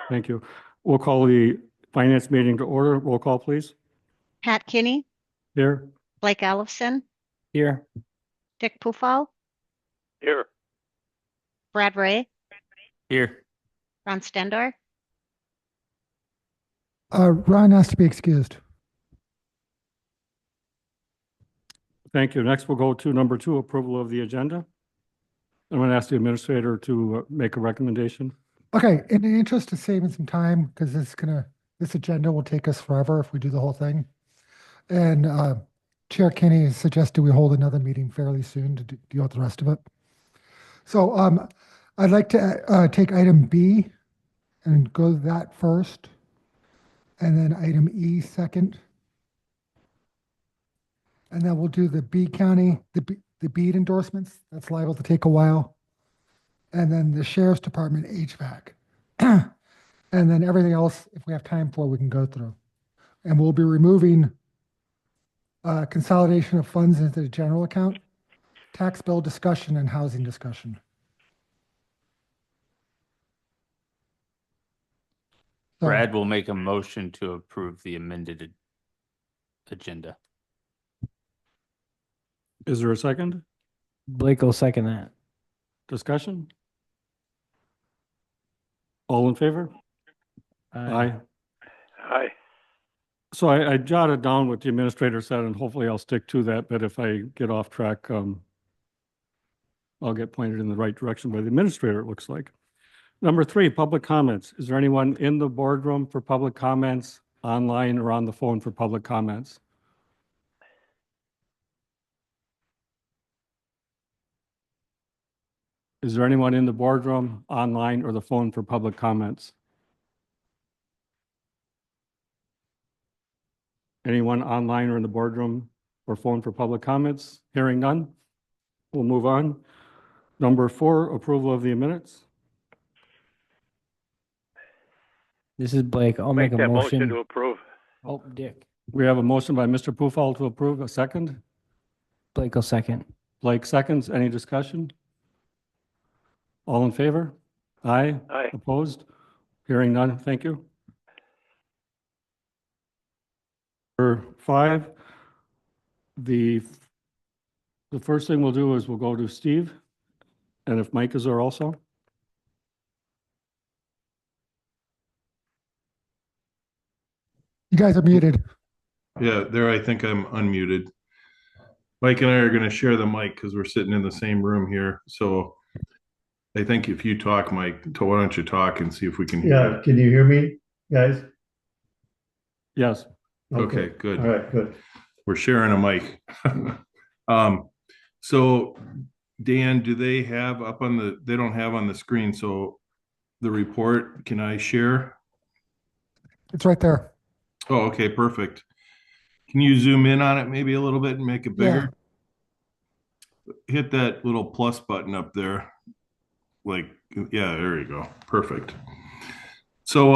Thank you. We'll call the finance meeting to order. Roll call, please. Pat Kinney, Here. Blake Allison, Here. Dick Pufall, Here. Brad Ray, Here. Ron Stendor, Ron has to be excused. Thank you. Next, we'll go to number 2, approval of the agenda. I'm going to ask the administrator to make a recommendation. Okay, in the interest of saving some time, because this agenda will take us forever if we do the whole thing. And Chair Kinney has suggested we hold another meeting fairly soon to deal with the rest of it. So I'd like to take item B and go to that first, and then item E second. And then we'll do the B County, the bead endorsements. That's liable to take a while. And then the Sheriff's Department HVAC. And then everything else, if we have time for, we can go through. And we'll be removing consolidation of funds into the general account, tax bill discussion, and housing discussion. So, Brad will make a motion to approve the amended agenda. Is there a second? Blake will second that. Discussion? All in favor? Aye. Aye. So I jotted down what the administrator said, and hopefully I'll stick to that. But if I get off track, I'll get pointed in the right direction by the administrator, it looks like. Number 3, public comments. Is there anyone in the boardroom for public comments, online or on the phone for public comments? Is there anyone in the boardroom, online, or the phone for public comments? Anyone online or in the boardroom or phone for public comments? Hearing none, we'll move on. Number 4, approval of the minutes. This is Blake. I'll make a that motion. to approve. Oh, Dick. We have a motion by Mr. Pufall to approve. A second. Blake will second. Blake seconds. Any discussion? All in favor? Aye. Aye. Opposed? Hearing none. Thank you. Number 5, the first thing we'll do is we'll go to Steve, and if Mike is there also. you guys are muted. Yeah, there, I think I'm unmuted. Mike and I are going to share the mic because we're sitting in the same room here. So I think if you talk, Mike, why don't you talk and see if we can hear Yeah, can you hear me, guys? Yes. Okay, good. All right, good. We're sharing a mic. So Dan, do they have up on they don't have on the screen, so the report, can I share? It's right there. Oh, okay, perfect. Can you zoom in on it maybe a little bit and make it bigger? Hit that little plus button up there. Like, yeah, there you go. Perfect. So,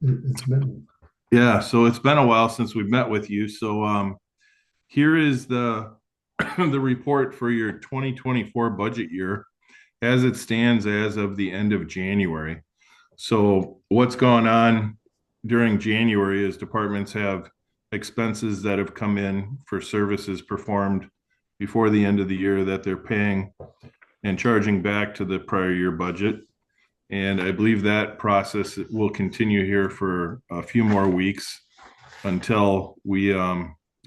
It's been, yeah, so it's been a while since we've met with you. So, here is the the report for your 2024 budget year as it stands as of the end of January. So, what's gone on during January is departments have expenses that have come in for services performed before the end of the year that they're paying and charging back to the prior year budget. And I believe that process will continue here for a few more weeks until we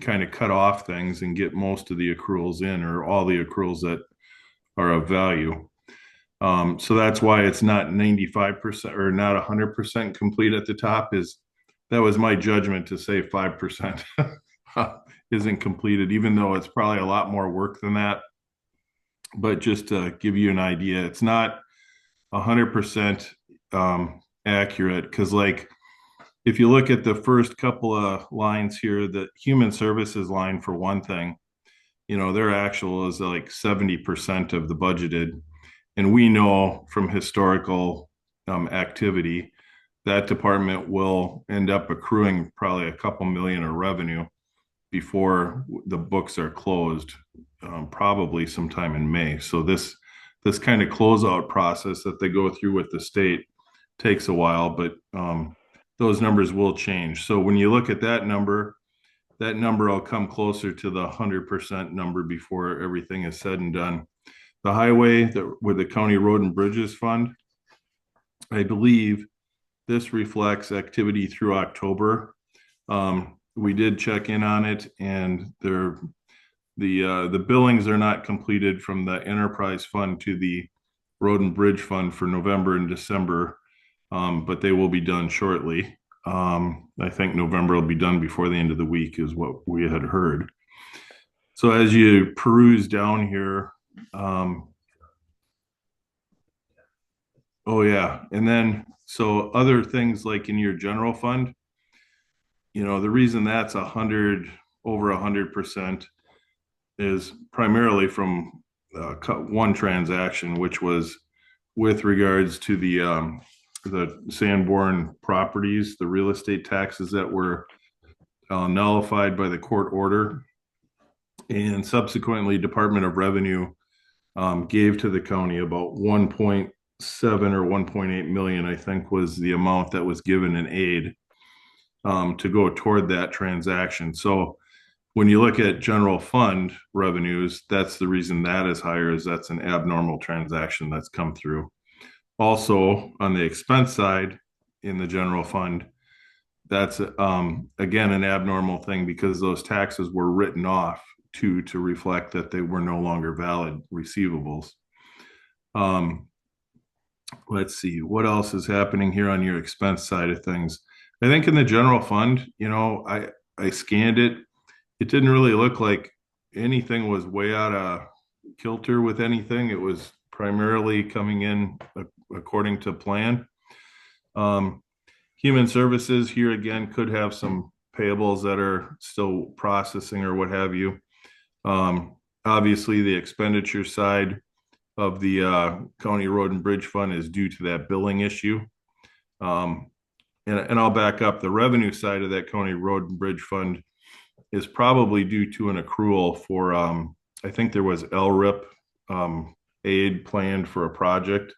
kind of cut off things and get most of the accruals in, or all the accruals that are of value. So that's why it's not 95% or not 100% complete at the top. Is that was my judgment to say 5% isn't completed, even though it's probably a lot more work than that. But just to give you an idea, it's not 100% accurate, because like if you look at the first couple of lines here, the human services line for one thing, you know, their actual is like 70% of the budgeted. And we know from historical activity that department will end up accruing probably a couple million of revenue before the books are closed, probably sometime in May. So this kind of closeout process that they go through with the state takes a while, but those numbers will change. So when you look at that number will come closer to the 100% number before everything is said and done. The highway with the county road and bridges fund, I believe this reflects activity through October. We did check in on it, and the billings are not completed from the enterprise fund to the road and bridge fund for November and December, but they will be done shortly. I think November will be done before the end of the week is what we had heard. So as you peruse down here, oh yeah, and then so other things like in your general fund, the reason that's over 100% is primarily from one transaction, which was with regards to the Sanborn properties, the real estate taxes that were nullified by the court order, and subsequently Department of Revenue gave to the county about 1.7 or 1.8 million, I think, was the amount that was given in aid to go toward that transaction. So when you look at general fund revenues, that's the reason that is higher, is that's an abnormal transaction that's come through. Also, on the expense side in the general fund, that's again an abnormal thing because those taxes were written off to reflect that they were no longer valid receivables. Let's see what else is happening here on your expense side of things. I think in the general fund, I scanned it. It didn't really look like anything was way out of kilter with anything. It was primarily coming in according to plan. Human services here again could have some payables that are still processing or what have you. Obviously, the expenditure side of the county road and bridge fund is due to that billing issue. And I'll back up. The revenue side of that county road and bridge fund is probably due to an accrual for, I think there was LRIP aid planned for a project.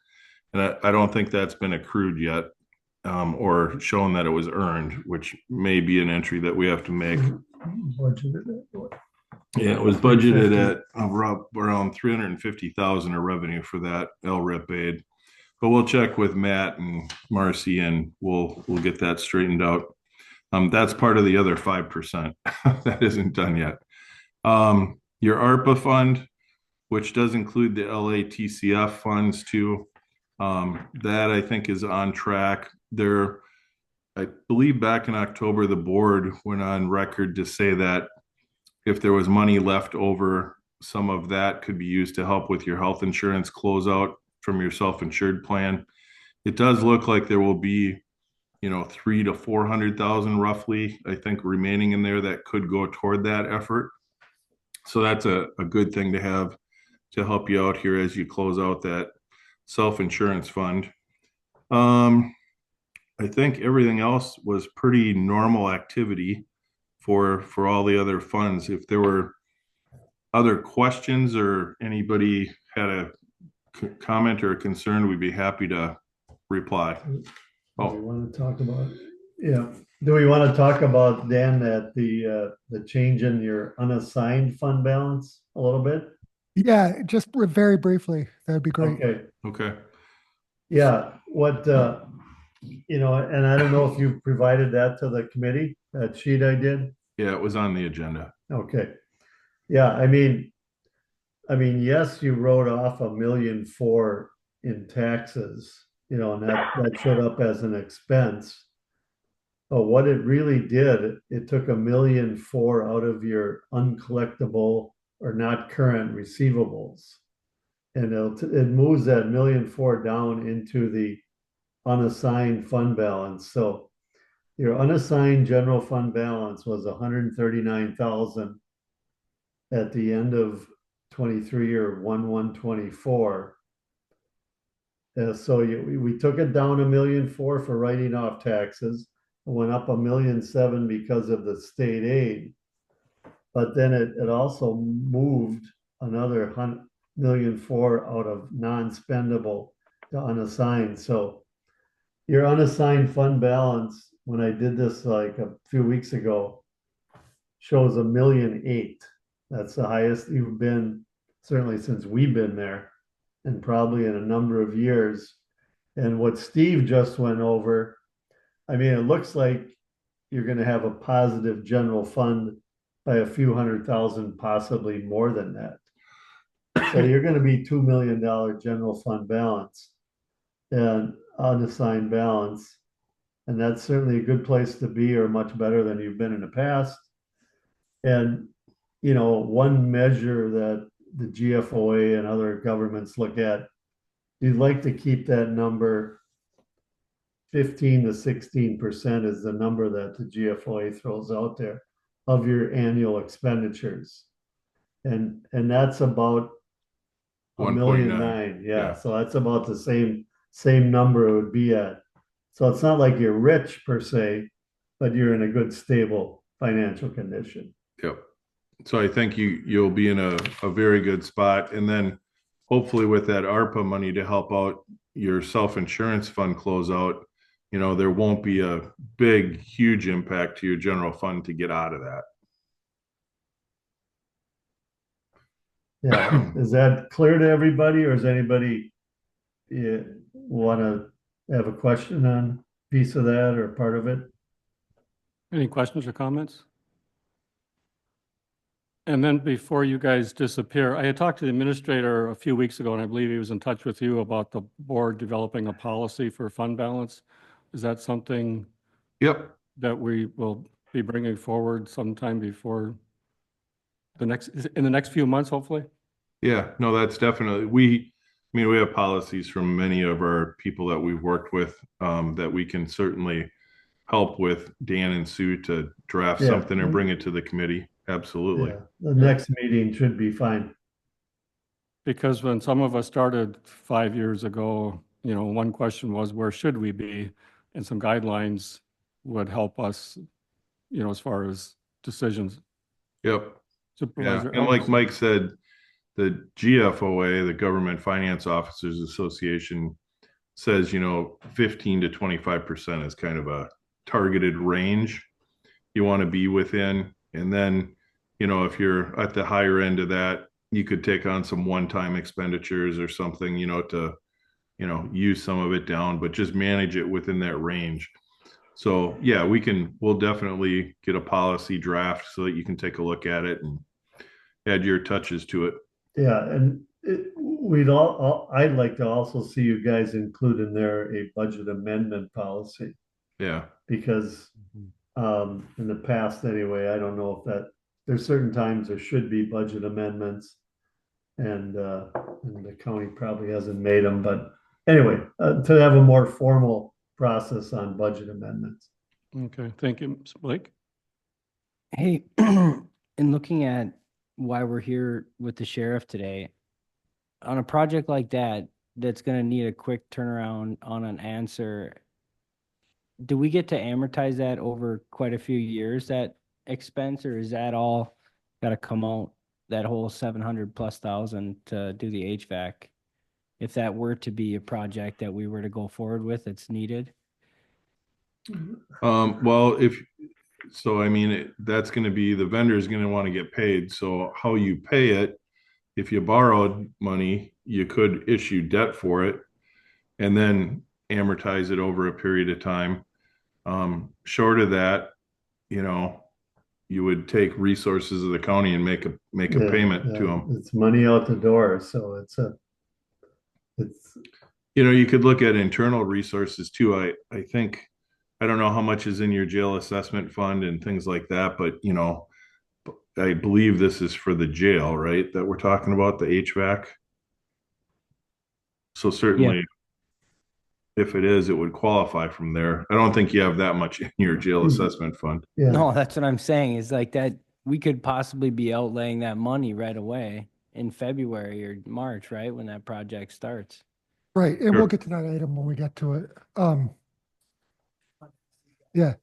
And I don't think that's been accrued yet or shown that it was earned, which may be an entry that we have to make. Yeah, it was budgeted at around 350,000 of revenue for that LRIP aid. But we'll check with Matt and Marcy and we'll get that straightened out. That's part of the other 5% that isn't done yet. Your ARPA fund, which does include the LATCF funds too, that I think is on track. I believe back in October, the board went on record to say that if there was money left over, some of that could be used to help with your health insurance closeout from your self-insured plan. It does look like there will be, 300,000 to 400,000 roughly, I think, remaining in there that could go toward that effort. So that's a good thing to have to help you out here as you close out that self-insurance fund. I think everything else was pretty normal activity for all the other funds. If there were other questions or anybody had a comment or a concern, we'd be happy to reply. Do we want to talk about, yeah, do we want to talk about, Dan, that the change in your unassigned fund balance a little bit? Yeah, just very briefly, that'd be great. Okay. Yeah, and I don't know if you provided that to the committee, that sheet I did. Yeah, it was on the agenda. Okay. Yeah, I mean, yes, you wrote off $1.4 million in taxes, and that showed up as an expense. But what it really did, it took $1.4 million out of your uncollectible or not current receivables. And it moves that $1.4 million down into the unassigned fund balance. So your unassigned general fund balance was 139,000 at the end of 23 or 1/1/24. So we took it down $1.4 million for writing off taxes. It went up $1.7 million because of the state aid. But then it also moved another $1.4 million out of non-spendable to unassigned. So your unassigned fund balance, when I did this like a few weeks ago, shows 1,000,008. That's the highest you've been, certainly since we've been there, and probably in a number of years. And what Steve just went over, I mean, it looks like you're gonna have a positive general fund by a few $100,000, possibly more than that. So you're gonna be $2 million general fund balance and unassigned balance. And that's certainly a good place to be, or much better than you've been in the past. And, one measure that the GFOA and other governments look at, you'd like to keep that number 15 to 16% is the number that the GFOA throws out there of your annual expenditures. And that's about a 1.9. million nine. Yeah. Yeah. So that's about the same number it would be at. So it's not like you're rich per se, but you're in a good, stable financial condition. Yep. So I think you'll be in a very good spot. And then hopefully with that ARPA money to help out your self-insurance fund closeout, there won't be a big, huge impact to your general fund to get out of that. Yeah. Is that clear to everybody, or does anybody want to have a question on a piece of that or part of it? Any questions or comments? And then before you guys disappear, I had talked to the administrator a few weeks ago, and I believe he was in touch with you about the board developing a policy for fund balance. Is that something Yep. that we will be bringing forward sometime before in the next few months, hopefully? Yeah, no, that's definitely, we have policies from many of our people that we've worked with, that we can certainly help with Dan and Sue to draft Yeah. something or bring it to the committee. Absolutely. Yeah, the next meeting should be fine. Because when some of us started 5 years ago, one question was, where should we be? And some guidelines would help us, as far as decisions. Yep. Yeah. Supervisor And like Ellis? Mike said, the GFOA, the Government Finance Officers Association, says, 15 to 25% is kind of a targeted range you want to be within. And then, if you're at the higher end of that, you could take on some one-time expenditures or something, to, use some of it down, but just manage it within that range. So yeah, we'll definitely get a policy draft so that you can take a look at it and add your touches to it. Yeah, and I'd like to also see you guys include in there a budget amendment policy, Yeah. because in the past anyway, I don't know if there's certain times there should be budget amendments, and the county probably hasn't made them, but anyway, to have a more formal process on budget amendments. Okay, thank you. Ms. Blake? Hey, in looking at why we're here with the sheriff today, on a project like that, that's gonna need a quick turnaround on an answer, do we get to amortize that over quite a few years, that expense, or is that all gotta come out, that whole 700,000+ to do the HVAC? If that were to be a project that we were to go forward with, that's needed? Well, that's going to be, the vendor is going to want to get paid. So how you pay it, if you borrowed money, you could issue debt for it and then amortize it over a period of time. Short of that, you would take resources of the county and make a Yeah, payment to them. It's money out the door, so it's You could look at internal resources too. I think, I don't know how much is in your jail assessment fund and things like that, but I believe this is for the jail, right? That we're talking about, the HVAC. So certainly, if it is, it would qualify from there. I don't think you have that much in your jail assessment fund. yeah. No, that's what I'm saying, is like that, we could possibly be outlaying that money right away in February or March, right, when that project starts. Right, and Sure. we'll get to that item when we get to it. Yeah.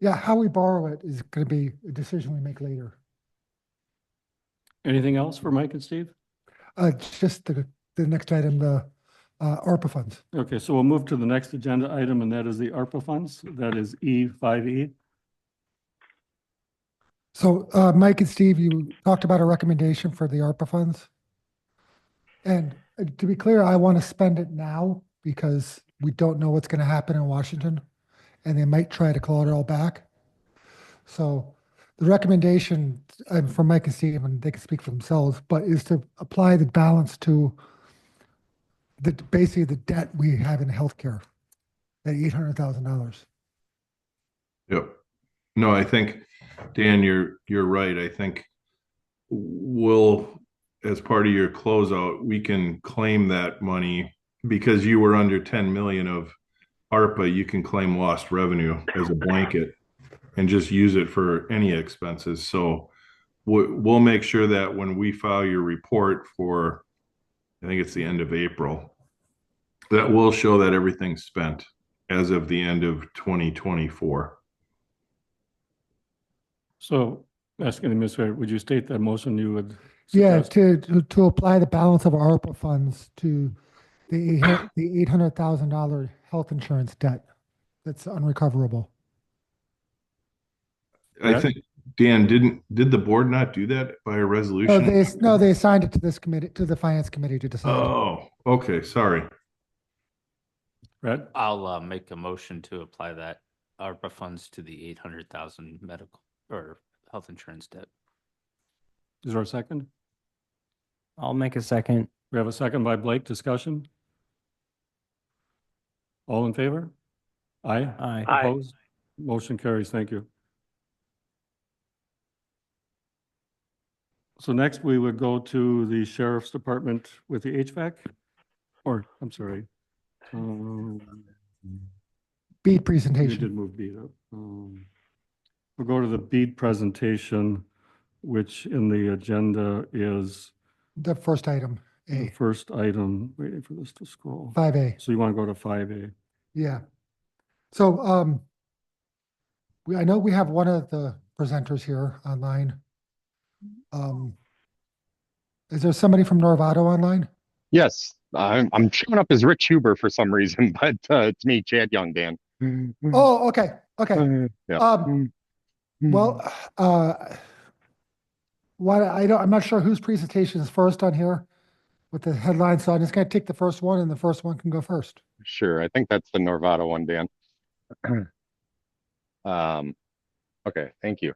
Yeah, how we borrow it is gonna be a decision we make later. Anything else for Mike and Steve? Just the next item, the ARPA funds. Okay, so we'll move to the next agenda item, and that is the ARPA funds. That is E5E. So, Mike and Steve, you talked about a recommendation for the ARPA funds. And to be clear, I want to spend it now because we don't know what's going to happen in Washington, and they might try to claw it all back. So the recommendation from Mike and Steve, and they can speak for themselves, but is to apply the balance to basically the debt we have in healthcare, that $800,000. Yep. No, I think, Dan, you're right. I think we'll, as part of your closeout, we can claim that money because you were under 10 million of ARPA. You can claim lost revenue as a blanket and just use it for any expenses. So we'll make sure that when we file your report for, I think it's the end of April, that will show that everything's spent as of the end of 2024. So asking the administrator, would you state that motion you would Yeah, suggest? to apply the balance of ARPA funds to the $800,000 health insurance debt that's unrecoverable. I think, Dan, did the board not do that by a No, resolution? they assigned it to this committee, to the finance committee to decide. Oh, okay, sorry. Brad, I'll make a motion to apply that ARPA funds to the 800,000 medical or health insurance debt. is there a second? I'll make a second. We have a second by Blake. Discussion? All in favor? Aye. Aye. Opposed? Motion carries. Thank you. So next we would go to the sheriff's department with the HVAC, or, I'm sorry. Bead You presentation. did move bead up. We'll go to the bead presentation, which in the agenda is The first item, the A, first item, waiting for this to scroll. 5A. So you want to go to 5A. Yeah. So, I know we have one of the presenters here online. Is there somebody from Norvado online? Yes, I'm showing up as Rich Huber for some reason, but it's me, Chad Young, Dan. Oh, okay, okay. Yeah. Well, I'm not sure whose presentation is first on here with the headline, so I'm just gonna take the first one and the first one can go first. Sure, I think that's the Norvado one, Dan. Okay, thank you.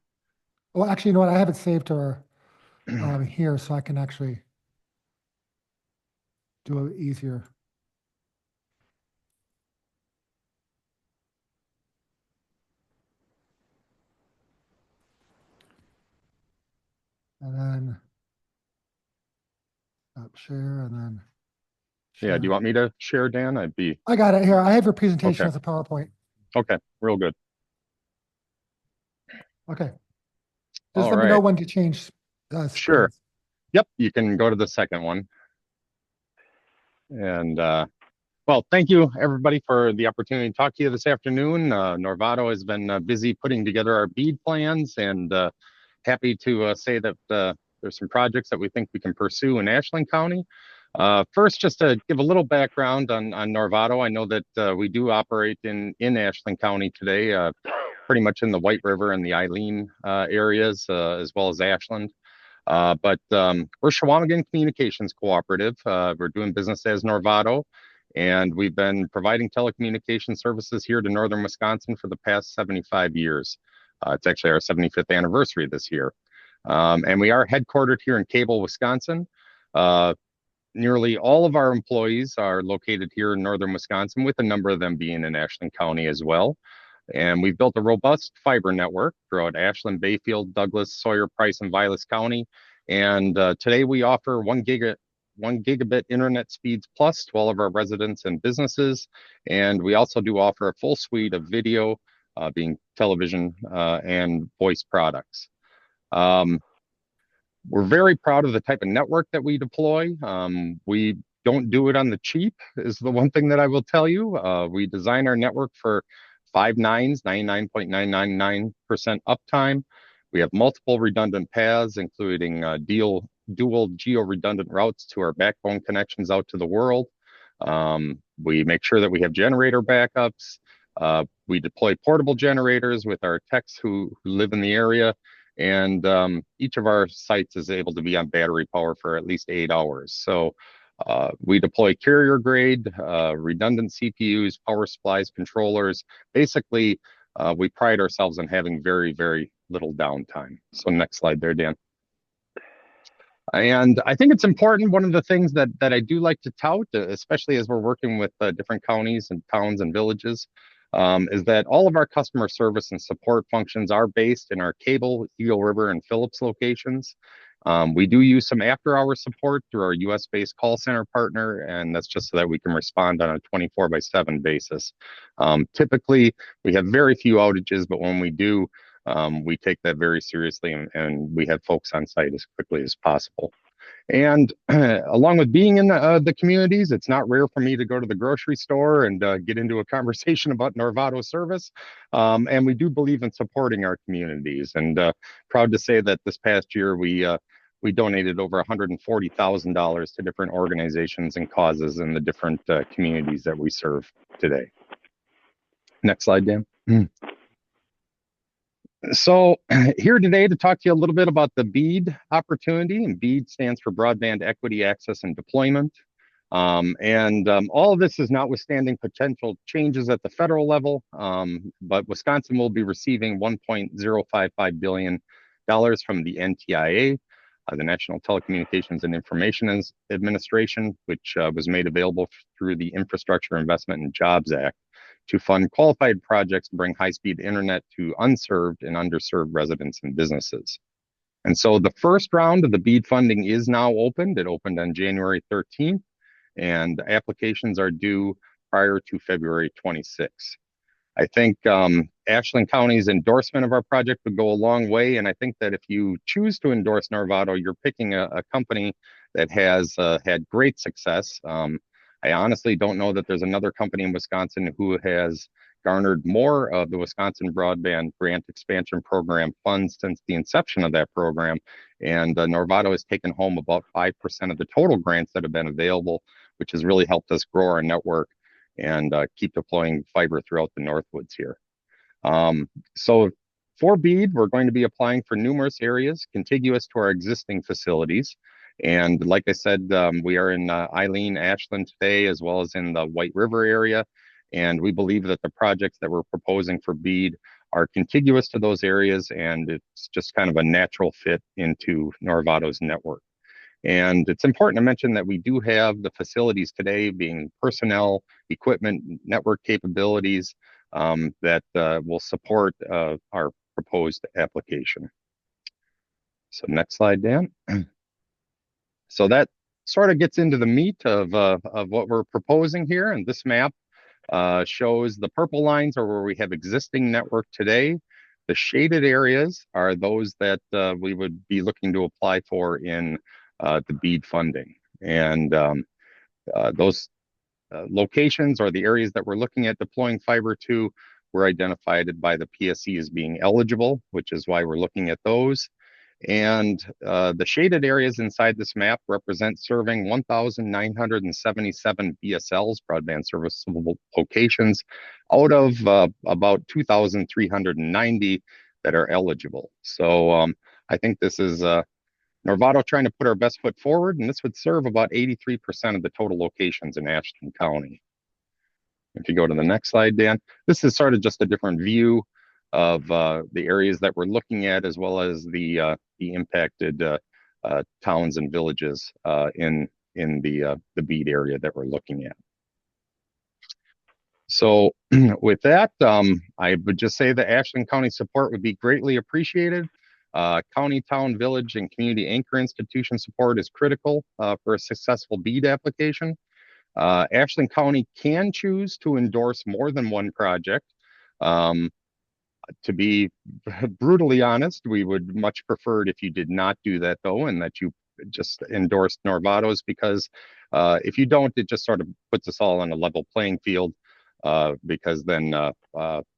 Well, actually, you know what? I have it saved to our, here, so I can actually do it easier. And then stop share and then. Yeah, do you share. want me to share, Dan? I got it here. I have your presentation Okay. as a PowerPoint. Okay, real good. Okay. Just All let me know right. when to change. Sure. screens. Yep, you can go to the second one. And well, thank you everybody for the opportunity to talk to you this afternoon. Norvado has been busy putting together our BEAD plans, and happy to say that there's some projects that we think we can pursue in Ashland County. First, just to give a little background on Norvado, I know that we do operate in Ashland County today, pretty much in the White River and the Eileen areas, as well as Ashland. But we're Shawamigan Communications Cooperative. We're doing business as Norvado, and we've been providing telecommunication services here to northern Wisconsin for the past 75 years. It's actually our 75th anniversary this year. And we are headquartered here in Cable, Wisconsin. Nearly all of our employees are located here in northern Wisconsin, with a number of them being in Ashland County as well. And we've built a robust fiber network throughout Ashland, Bayfield, Douglas, Sawyer, Price, and Vilas County. And today we offer 1 gigabit internet speeds plus to all of our residents and businesses. And we also do offer a full suite of video, being television and voice products. We're very proud of the type of network that we deploy. We don't do it on the cheap, is the one thing that I will tell you. We design our network for 5 nines, 99.999% uptime. We have multiple redundant paths, including dual geo-redundant routes to our backbone connections out to the world. We make sure that we have generator backups. We deploy portable generators with our techs who live in the area. And each of our sites is able to be on battery power for at least 8 hours. So we deploy carrier grade, redundant CPUs, power supplies, controllers. Basically, we pride ourselves on having very, very little downtime. So next slide there, Dan. And I think it's important. One of the things that I do like to tout, especially as we're working with different counties and towns and villages, is that all of our customer service and support functions are based in our Cable, Eagle River, and Phillips locations. We do use some after-hour support through our US-based call center partner, and that's just so that we can respond on a 24/7 basis. Typically, we have very few outages, but when we do, we take that very seriously, and we have folks on site as quickly as possible. And along with being in the communities, it's not rare for me to go to the grocery store and get into a conversation about Norvado service. And we do believe in supporting our communities. And proud to say that this past year, we donated over $140,000 to different organizations and causes in the different communities that we serve today. Next slide, Dan. So here today to talk to you a little bit about the BEAD opportunity, and BEAD stands for Broadband Equity, Access, and Deployment. All of this is notwithstanding potential changes at the federal level, but Wisconsin will be receiving $1.055 billion from the NTIA, the National Telecommunications and Information Administration, which was made available through the Infrastructure Investment and Jobs Act, to fund qualified projects to bring high-speed internet to unserved and underserved residents and businesses. And so the first round of the BEAD funding is now opened. It opened on January 13th, and applications are due prior to February 26th. I think Ashland County's endorsement of our project would go a long way, and I think that if you choose to endorse Norvado, you're picking a company that has had great success. I honestly don't know that there's another company in Wisconsin who has garnered more of the Wisconsin Broadband Grant Expansion Program funds since the inception of that program. And Norvado has taken home about 5% of the total grants that have been available, which has really helped us grow our network and keep deploying fiber throughout the Northwoods here. So for BEAD, we're going to be applying for numerous areas contiguous to our existing facilities. And like I said, we are in Eileen, Ashland today, as well as in the White River area. And we believe that the projects that we're proposing for BEAD are contiguous to those areas, and it's just kind of a natural fit into Norvado's network. And it's important to mention that we do have the facilities today, being personnel, equipment, network capabilities that will support our proposed application. So next slide, Dan. So that sort of gets into the meat of what we're proposing here. And this map shows the purple lines are where we have existing network today. The shaded areas are those that we would be looking to apply for in the BEAD funding. And those locations or the areas that we're looking at deploying fiber to were identified by the PSC as being eligible, which is why we're looking at those. And the shaded areas inside this map represent serving 1,977 BSLs, broadband serviceable locations, out of about 2,390 that are eligible. So I think this is Norvado trying to put our best foot forward, and this would serve about 83% of the total locations in Ashland County. If you go to the next slide, Dan, this is sort of just a different view of the areas that we're looking at, as well as the impacted towns and villages in the BEAD area that we're looking at. So with that, I would just say that Ashland County support would be greatly appreciated. County, town, village, and community anchor institution support is critical for a successful BEAD application. Ashland County can choose to endorse more than one project. To be brutally honest, we would much prefer it if you did not do that, though, and that you just endorsed Norvado's, because if you don't, it just sort of puts us all on a level playing field, because then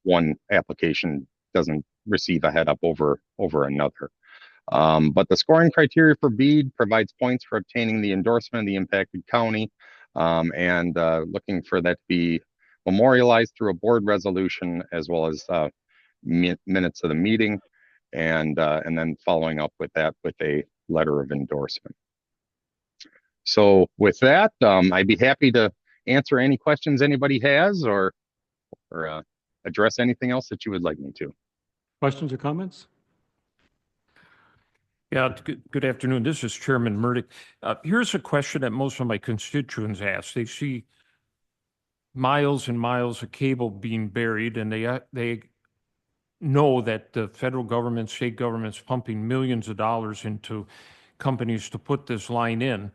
one application doesn't receive a head up over another. But the scoring criteria for BEAD provides points for obtaining the endorsement of the impacted county. and looking for that to be memorialized through a board resolution as well as minutes of the meeting, and then following up with that with a letter of endorsement. So with that, I'd be happy to answer any questions anybody has, or address anything else that you would like me to. Questions or comments? Yeah, good afternoon. This is Chairman Murdock. Here's a question that most of my constituents ask. They see miles and miles of cable being buried, and they know that the federal government, state government's pumping millions of dollars into companies to put this line in.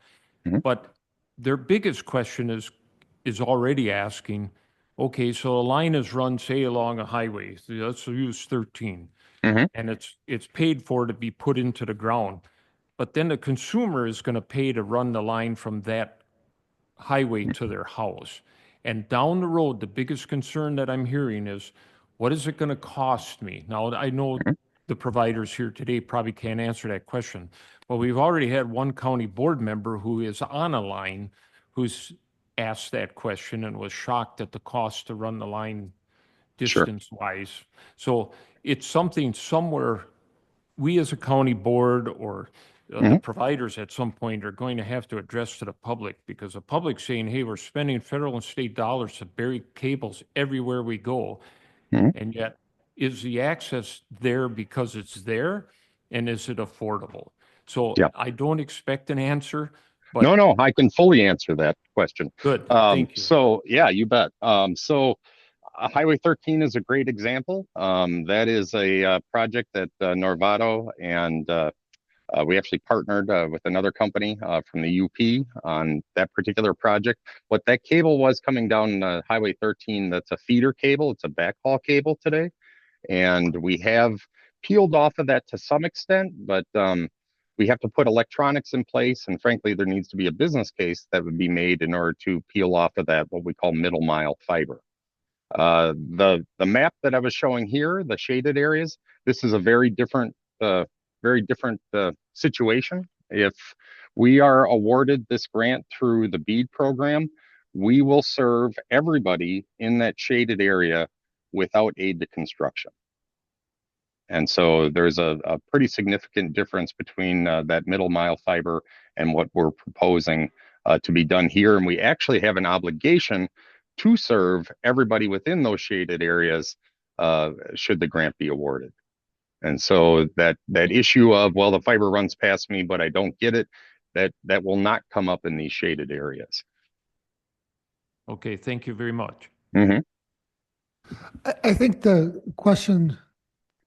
Mhm. But their biggest question is already asking, okay, so a line is run, say, along a highway. Let's use 13. Mhm. And it's paid for to be put into the ground. But then the consumer is going to pay to run the line from that highway to their house. And down the road, the biggest concern that I'm hearing is, what is it going to cost me? Now, I know the providers here today probably can't answer that question, but we've already had one county board member who is on a line who's asked that question and was shocked at the cost to run the line Sure. distance-wise. So it's something somewhere we as a county board or the providers at some point are going to have to address to the public, because the public's saying, hey, we're spending federal and state dollars to bury cables everywhere we go. Mhm. And yet, is the access there because it's there, and is it affordable? So Yeah. I don't expect an answer, but No, I can fully answer that question. good, thank you. So yeah, you bet. So Highway 13 is a great example. That is a project that Norvado and we actually partnered with another company from the UP on that particular project. What that cable was coming down Highway 13, that's a feeder cable. It's a backhaul cable today. And we have peeled off of that to some extent, but we have to put electronics in place. And frankly, there needs to be a business case that would be made in order to peel off of that, what we call middle mile fiber. The map that I was showing here, the shaded areas, this is a very different situation. If we are awarded this grant through the BEAD program, we will serve everybody in that shaded area without aid to construction. And so there's a pretty significant difference between that middle mile fiber and what we're proposing to be done here. And we actually have an obligation to serve everybody within those shaded areas should the grant be awarded. And so that issue of, well, the fiber runs past me, but I don't get it, that will not come up in these shaded areas. Okay, thank you very much. Mm-hmm. I think the question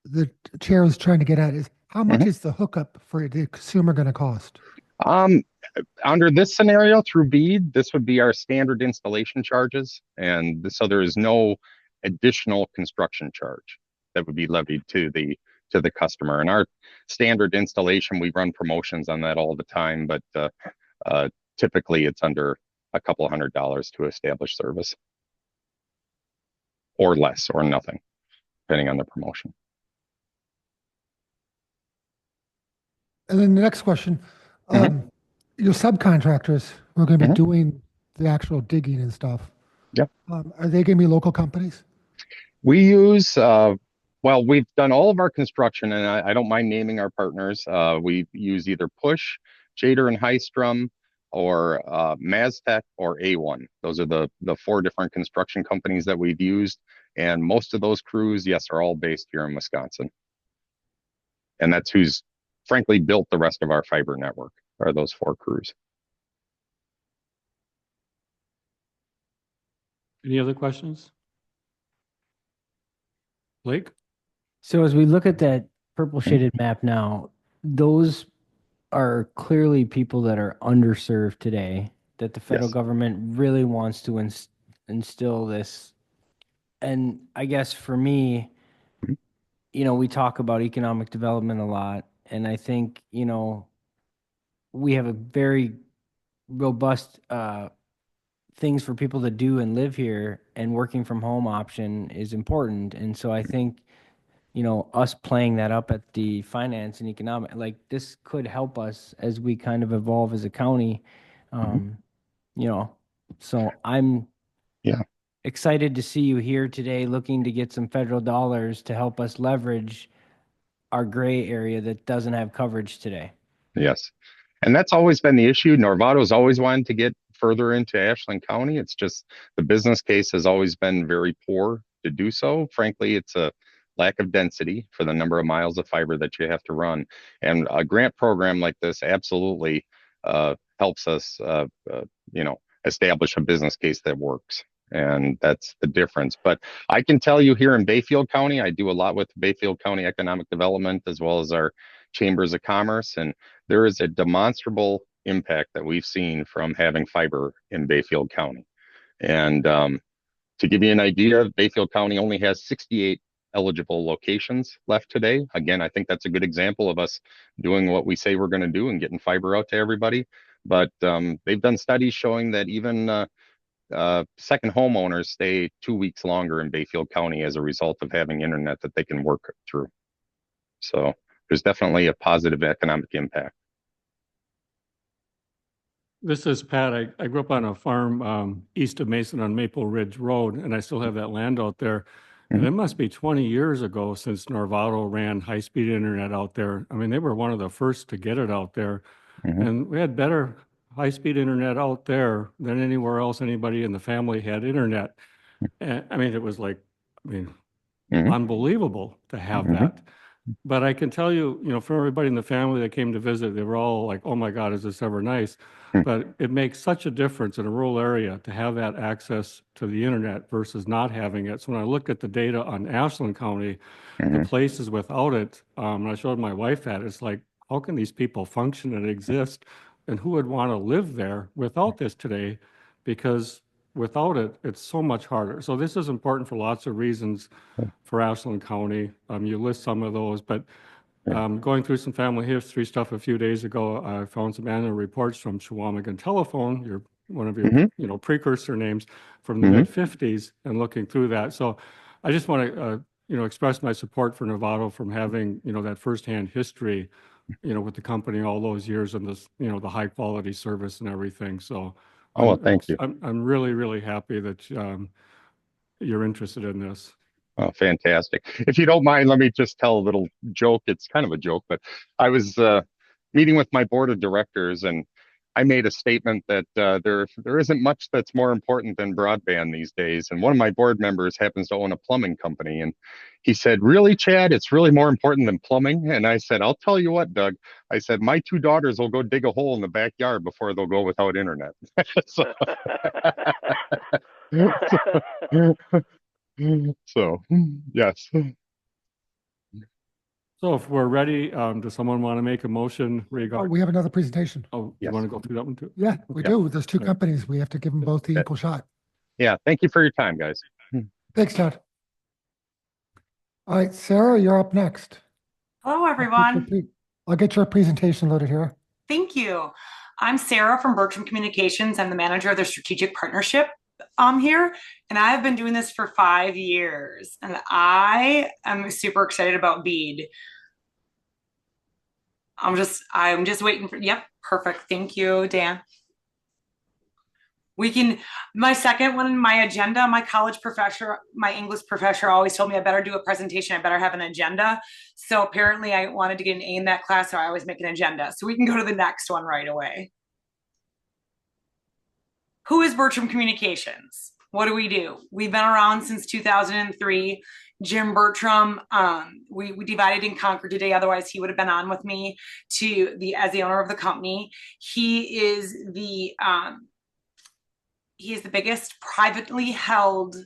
the chair is trying to get at is how much is the hookup for the consumer going to cost? Under this scenario through BEAD, this would be our standard installation charges. And so there is no additional construction charge that would be levied to the customer. And our standard installation, we run promotions on that all the time, but typically it's under a couple $100 to establish service, or less, or nothing, depending on the promotion. And then the next question, your subcontractors who are going to be doing the actual digging and stuff. Yep. Are they going to be local companies? We use, well, we've done all of our construction, and I don't mind naming our partners. We use either Push, Jader and Hystrom, or Maztec or A1. Those are the four different construction companies that we've used. And most of those crews, yes, are all based here in Wisconsin. And that's who's frankly built the rest of our fiber network, are those four crews. Any other questions? Blake? So as we look at that purple shaded map now, those are clearly people that are underserved today, that the federal Yes. government really wants to instill this. And I guess for me, you know, we talk about economic development a lot, and I think, you know, we have a very robust things for people to do and live here, and working from home option is important. And so I think, you know, us playing that up at the finance and economic, like this could help us as we kind of evolve as a county. You know, So I'm Yeah. excited to see you here today looking to get some federal dollars to help us leverage our gray area that doesn't have coverage today. Yes. And that's always been the issue. Norvado's always wanted to get further into Ashland County. It's just the business case has always been very poor to do so. Frankly, it's a lack of density for the number of miles of fiber that you have to run. And a grant program like this absolutely helps us, establish a business case that works. And that's the difference. But I can tell you here in Bayfield County, I do a lot with Bayfield County Economic Development as well as our chambers of commerce. And there is a demonstrable impact that we've seen from having fiber in Bayfield County. And to give you an idea, Bayfield County only has 68 eligible locations left today. Again, I think that's a good example of us doing what we say we're going to do and getting fiber out to everybody. But they've done studies showing that even second homeowners stay 2 weeks longer in Bayfield County as a result of having internet that they can work through. So there's definitely a positive economic impact. This is Pat. I grew up on a farm east of Mason on Maple Ridge Road, and I still have that land out there. And it must be 20 years ago since Norvado ran high-speed internet out there. I mean, they were one of the first to get it out there. And we had better high-speed internet out there than anywhere else anybody in the family had internet. And I mean, it was like, unbelievable to have that. But I can tell you, from everybody in the family that came to visit, they were all like, oh my God, is this ever nice? But it makes such a difference in a rural area to have that access to the internet versus not having it. So when I look at the data on Ashland County, the places without it, and I showed my wife that, it's like, how can these people function and exist? And who would want to live there without this today? Because without it, it's so much harder. So this is important for lots of reasons for Ashland County. You list some of those, but going through some family history stuff a few days ago, I found some annual reports from Chequamegon Telephone, one of your precursor names from the mid-50s, and looking through that. So I just want to express my support for Novato from having that firsthand history with the company all those years and this the high quality service and everything. So well, thank you. I'm really, really happy that you're interested in this. Oh, fantastic. If you don't mind, let me just tell a little joke. It's kind of a joke, but I was meeting with my board of directors and I made a statement that there isn't much that's more important than broadband these days. And one of my board members happens to own a plumbing company. And he said, really, Chad, it's really more important than plumbing? And I said, I'll tell you what, Doug. I said, my two daughters will go dig a hole in the backyard before they'll go without internet. So, yes. So if we're ready, does someone want to make a motion Oh, regarding? we have another presentation. Oh, Yes. you want to go through that one too? Yeah, we Yeah. do. There's two Okay. companies. We have to give them both the equal shot. Yeah. Thank you for your time, guys. Thanks, Todd. All right, Sarah, you're up next. Hello, everyone. I'll get your presentation loaded here. Thank you. I'm Sarah from Bertram Communications. I'm the manager of the strategic partnership here, and I've been doing this for 5 years, and I am super excited about BEAD. I'm just waiting for, yep, perfect. Thank you, Dan. My second one in my agenda, my college professor, my English professor always told me I better do a presentation, I better have an agenda. So apparently I wanted to get an A in that class, so I always make an agenda. So we can go to the next one right away. Who is Bertram Communications? What do we do? We've been around since 2003. Jim Bertram, we divided and conquered today. Otherwise, he would have been on with me as the owner of the company. He is the biggest privately held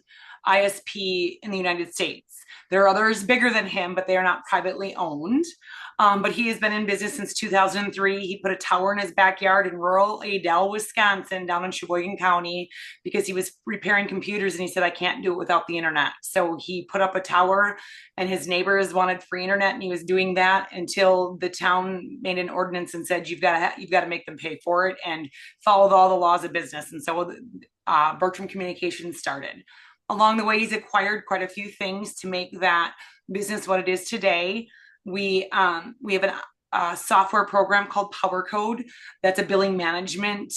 ISP in the United States. There are others bigger than him, but they are not privately owned. But he has been in business since 2003. He put a tower in his backyard in rural Adel, Wisconsin, down in Sheboygan County, because he was repairing computers and he said, I can't do it without the internet. So he put up a tower and his neighbors wanted free internet, and he was doing that until the town made an ordinance and said, you've got to make them pay for it and follow all the laws of business. And so Bertram Communications started. Along the way, he's acquired quite a few things to make that business what it is today. We have a software program called PowerCode. That's a billing management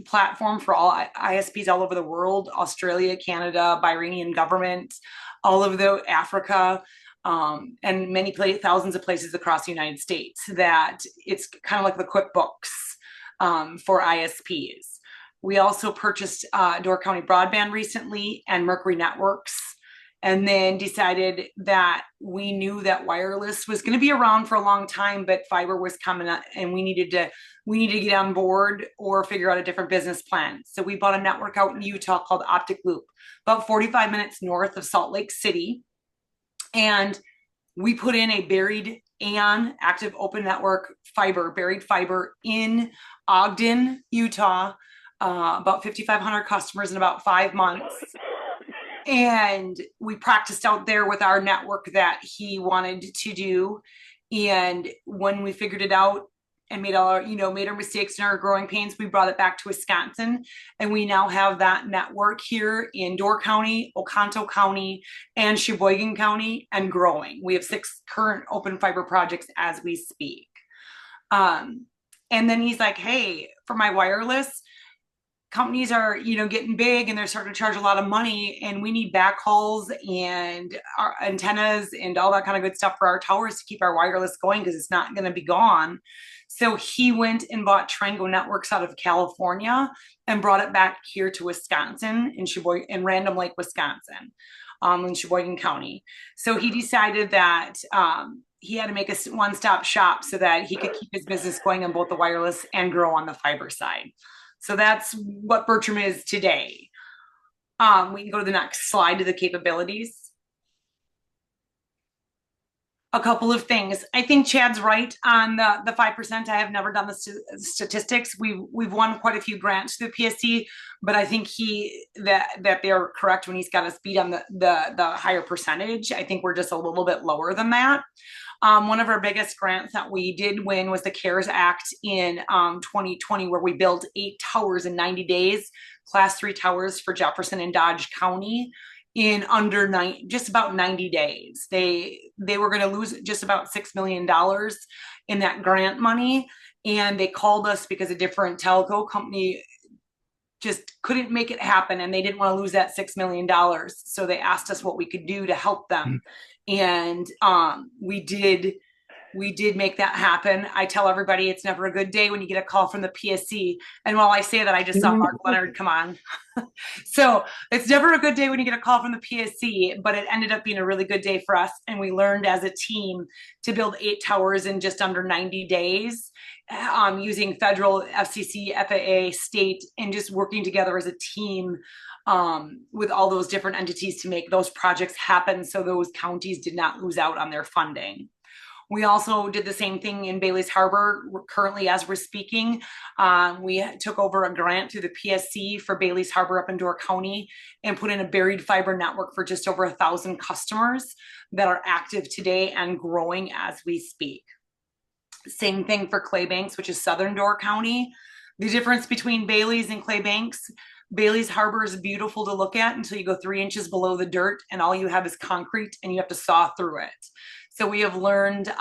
platform for all ISPs all over the world, Australia, Canada, Bahrainian government, all of the Africa, and many thousands of places across the United States, that it's kind of like the QuickBooks for ISPs. We also purchased Door County Broadband recently and Mercury Networks, and then decided that we knew that wireless was going to be around for a long time, but fiber was coming up, and we needed to get on board or figure out a different business plan. So we bought a network out in Utah called Optic Loop, about 45 minutes north of Salt Lake City. And we put in a buried and active open network buried fiber in Ogden, Utah, about 5,500 customers in about 5 months. And we practiced out there with our network that he wanted to do. And when we figured it out and made our mistakes and our growing pains, we brought it back to Wisconsin. And we now have that network here in Door County, Oconto County, and Sheboygan County, and growing. We have 6 current open fiber projects as we speak. And then he's like, hey, for my wireless, companies are, getting big and they're starting to charge a lot of money, and we need backhauls and our antennas and all that kind of good stuff for our towers to keep our wireless going, because it's not going to be gone. So he went and bought Trango Networks out of California and brought it back here to Wisconsin, in Random Lake, Wisconsin, in Sheboygan County. So he decided that he had to make a one-stop shop so that he could keep his business going on both the wireless and grow on the fiber side. So that's what Bertram is today. We can go to the next slide, to the capabilities. A couple of things. I think Chad's right on the 5%. I have never done the statistics. We've won quite a few grants through PSC, but I think that they're correct when he's got us beat on the higher percentage. I think we're just a little bit lower than that. One of our biggest grants that we did win was the CARES Act in 2020, where we built 8 towers in 90 days, class 3 towers for Jefferson and Dodge County in under just about 90 days. They were going to lose just about $6 million in that grant money. And they called us because a different telco company just couldn't make it happen, and they didn't want to lose that $6 million. So they asked us what we could do to help them. And we did make that happen. I tell everybody it's never a good day when you get a call from the PSC. And while I say that, I just saw Mark Leonard come on. So it's never a good day when you get a call from the PSC, but it ended up being a really good day for us. And we learned as a team to build 8 towers in just under 90 days, using federal, FCC, FAA, state, and just working together as a team with all those different entities to make those projects happen, so those counties did not lose out on their funding. We also did the same thing in Bailey's Harbor. Currently, as we're speaking, we took over a grant through the PSC for Bailey's Harbor up in Door County and put in a buried fiber network for just over 1,000 customers that are active today and growing as we speak. Same thing for Claybanks, which is southern Door County. The difference between Bailey's and Claybanks: Bailey's Harbor is beautiful to look at until you go 3 inches below the dirt and all you have is concrete and you have to saw through it. So we have learned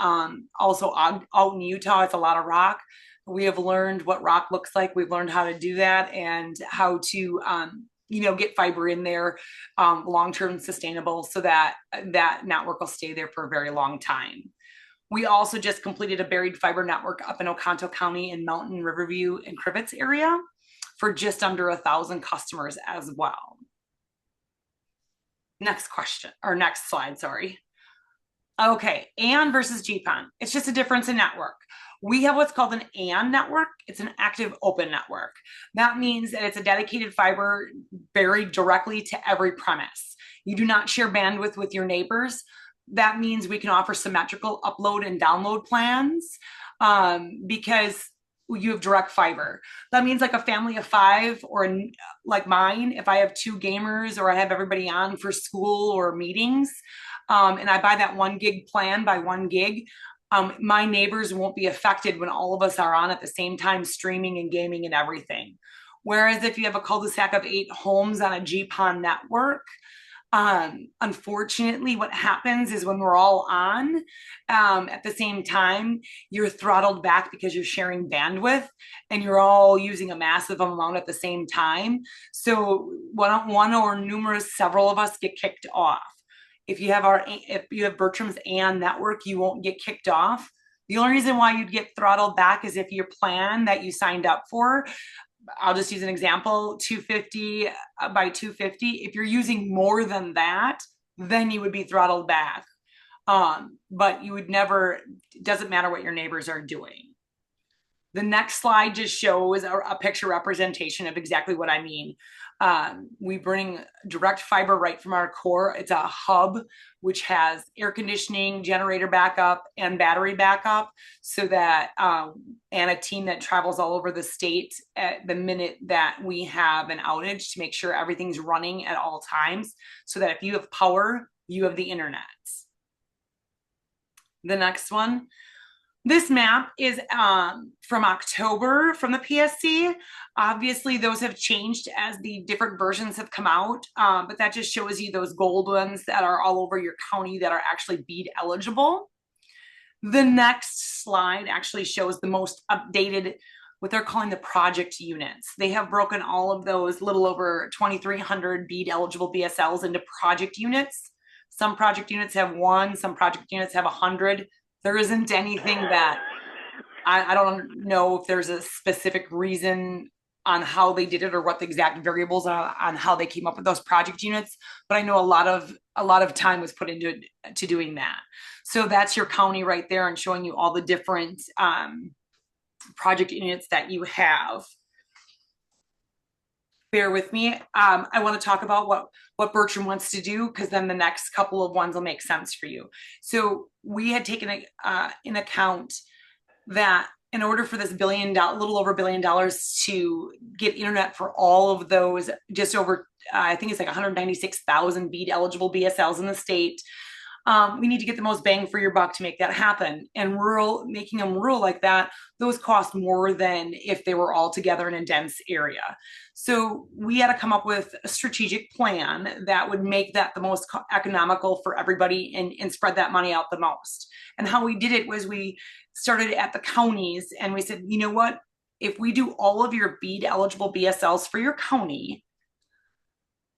also out in Utah, it's a lot of rock. We have learned what rock looks like. We've learned how to do that and how to get fiber in there long-term sustainable, so that that network will stay there for a very long time. We also just completed a buried fiber network up in Oconto County in Mountain, Riverview, and Crivets area for just under 1,000 customers as well. Next slide, sorry. Okay, AN versus GPON. It's just a difference in network. We have what's called an AN network. It's an active open network. That means that it's a dedicated fiber buried directly to every premise. You do not share bandwidth with your neighbors. That means we can offer symmetrical upload and download plans because you have direct fiber. That means like a family of 5, or like mine, if I have 2 gamers or I have everybody on for school or meetings, and I buy that 1 gig plan by 1 gig, my neighbors won't be affected when all of us are on at the same time streaming and gaming and everything. Whereas if you have a cul-de-sac of 8 homes on a GPON network, Unfortunately, what happens is when we're all on at the same time, you're throttled back because you're sharing bandwidth and you're all using a massive amount at the same time. So one or numerous, several of us get kicked off. If you have Bertram's and network, you won't get kicked off. The only reason why you'd get throttled back is if your plan that you signed up for, I'll just use an example, 250 by 250. If you're using more than that, then you would be throttled back. But you would never, it doesn't matter what your neighbors are doing. The next slide just shows a picture representation of exactly what I mean. We bring direct fiber right from our core. It's a hub which has air conditioning, generator backup, and battery backup, so that and a team that travels all over the state at the minute that we have an outage to make sure everything's running at all times, so that if you have power, you have the internet. The next one. This map is from October from the PSC. Obviously, those have changed as the different versions have come out, but that just shows you those gold ones that are all over your county that are actually BEAD eligible. The next slide actually shows the most updated, what they're calling the project units. They have broken all of those little over 2,300 BEAD eligible BSLs into project units. Some project units have 1, some project units have 100. There isn't anything that I don't know if there's a specific reason on how they did it or what the exact variables are on how they came up with those project units, but I know a lot of time was put into doing that. So that's your county right there and showing you all the different project units that you have. Bear with me. I want to talk about what Bertram wants to do, because then the next couple of ones will make sense for you. So we had taken in account that in order for this little over $1 billion to get internet for all of those, just over, I think it's like 196,000 BEAD eligible BSLs in the state, we need to get the most bang for your buck to make that happen. And making them rural like that, those cost more than if they were all together in a dense area. So we had to come up with a strategic plan that would make that the most economical for everybody and spread that money out the most. And how we did it was we started at the counties and we said, you know what, if we do all of your BEAD eligible BSLs for your county,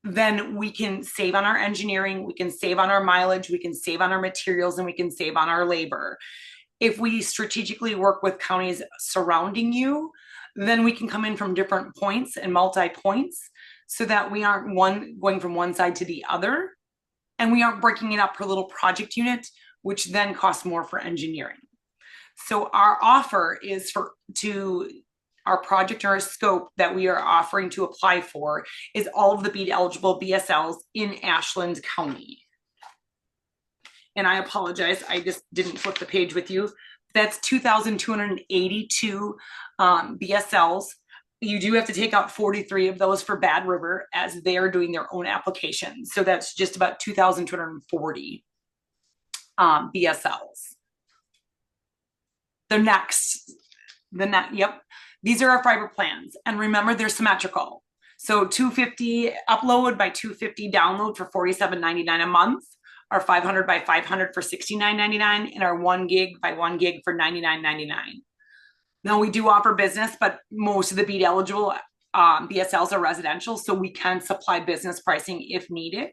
then we can save on our engineering, we can save on our mileage, we can save on our materials, and we can save on our labor. If we strategically work with counties surrounding you, then we can come in from different points and multi-points, so that we aren't going from one side to the other, and we aren't breaking it up per little project unit, which then costs more for engineering. So our offer is our project or our scope that we are offering to apply for is all of the BEAD eligible BSLs in Ashland County. And I apologize, I just didn't flip the page with you. That's 2,282 BSLs. You do have to take out 43 of those for Bad River as they're doing their own application. So that's just about 2,240 BSLs. Yep. These are our fiber plans. And remember, they're symmetrical. So 250 upload by 250 download for $47.99 a month, our 500 by 500 for $69.99, and our 1 gig by 1 gig for $99.99. Now we do offer business, but most of the BEAD eligible BSLs are residential, so we can supply business pricing if needed.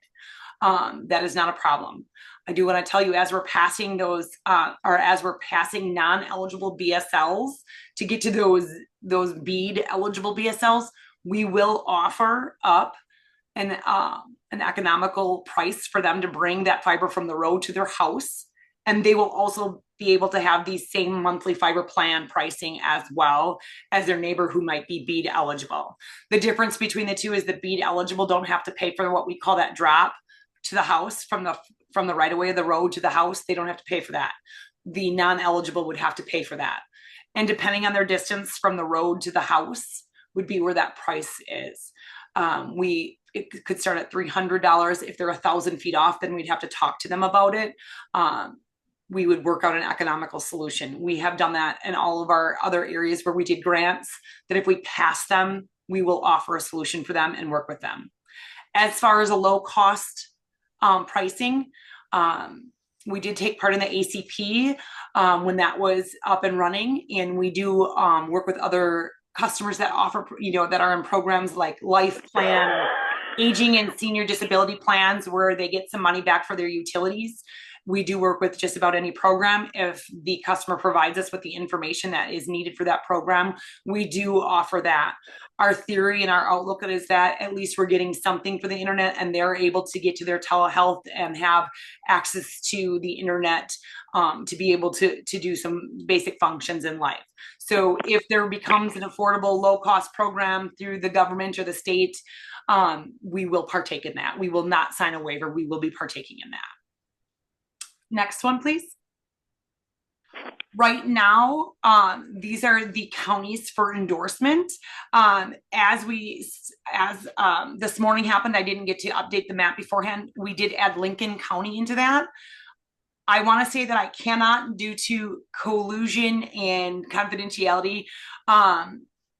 That is not a problem. I do want to tell you, as we're passing those, or as we're passing non-eligible BSLs to get to those BEAD eligible BSLs, we will offer up an economical price for them to bring that fiber from the road to their house. And they will also be able to have the same monthly fiber plan pricing as well as their neighbor who might be BEAD eligible. The difference between the two is the BEAD eligible don't have to pay for what we call that drop to the house from the right of way of the road to the house. They don't have to pay for that. The non-eligible would have to pay for that. And depending on their distance from the road to the house would be where that price is. It could start at $300. If they're 1,000 feet off, then we'd have to talk to them about it. We would work out an economical solution. We have done that in all of our other areas where we did grants, that if we pass them, we will offer a solution for them and work with them. As far as a low cost pricing. We did take part in the ACP when that was up and running, and we do work with other customers that offer, that are in programs like Life Plan, aging and senior disability plans, where they get some money back for their utilities. We do work with just about any program. If the customer provides us with the information that is needed for that program, we do offer that. Our theory and our outlook is that at least we're getting something for the internet, and they're able to get to their telehealth and have access to the internet to be able to do some basic functions in life. So if there becomes an affordable, low-cost program through the government or the state, we will partake in that. We will not sign a waiver. We will be partaking in that. Next one, please. Right now, these are the counties for endorsement. As this morning happened, I didn't get to update the map beforehand. We did add Lincoln County into that. I want to say that I cannot, due to collusion and confidentiality,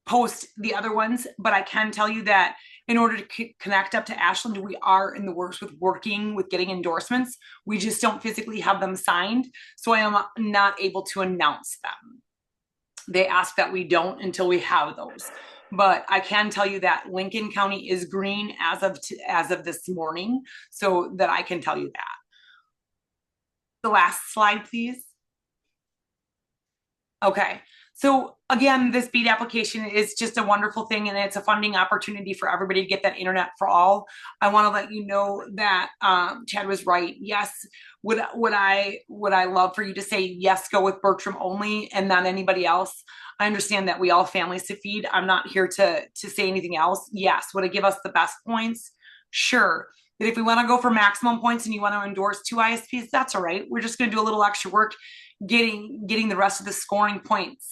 post the other ones, but I can tell you that in order to connect up to Ashland, we are in the works with working with getting endorsements. We just don't physically have them signed, so I am not able to announce them. They ask that we don't until we have those. But I can tell you that Lincoln County is green as of this morning, so that I can tell you that. The last slide, please. Okay. So again, this BEAD application is just a wonderful thing, and it's a funding opportunity for everybody to get that internet for all. I want to let you know that Chad was right. Yes, would I love for you to say yes, go with Bertram only and not anybody else. I understand that we all have families to feed. I'm not here to say anything else. Yes, would it give us the best points? Sure. But if we want to go for maximum points and you want to endorse 2 ISPs, that's all right. We're just going to do a little extra work getting the rest of the scoring points.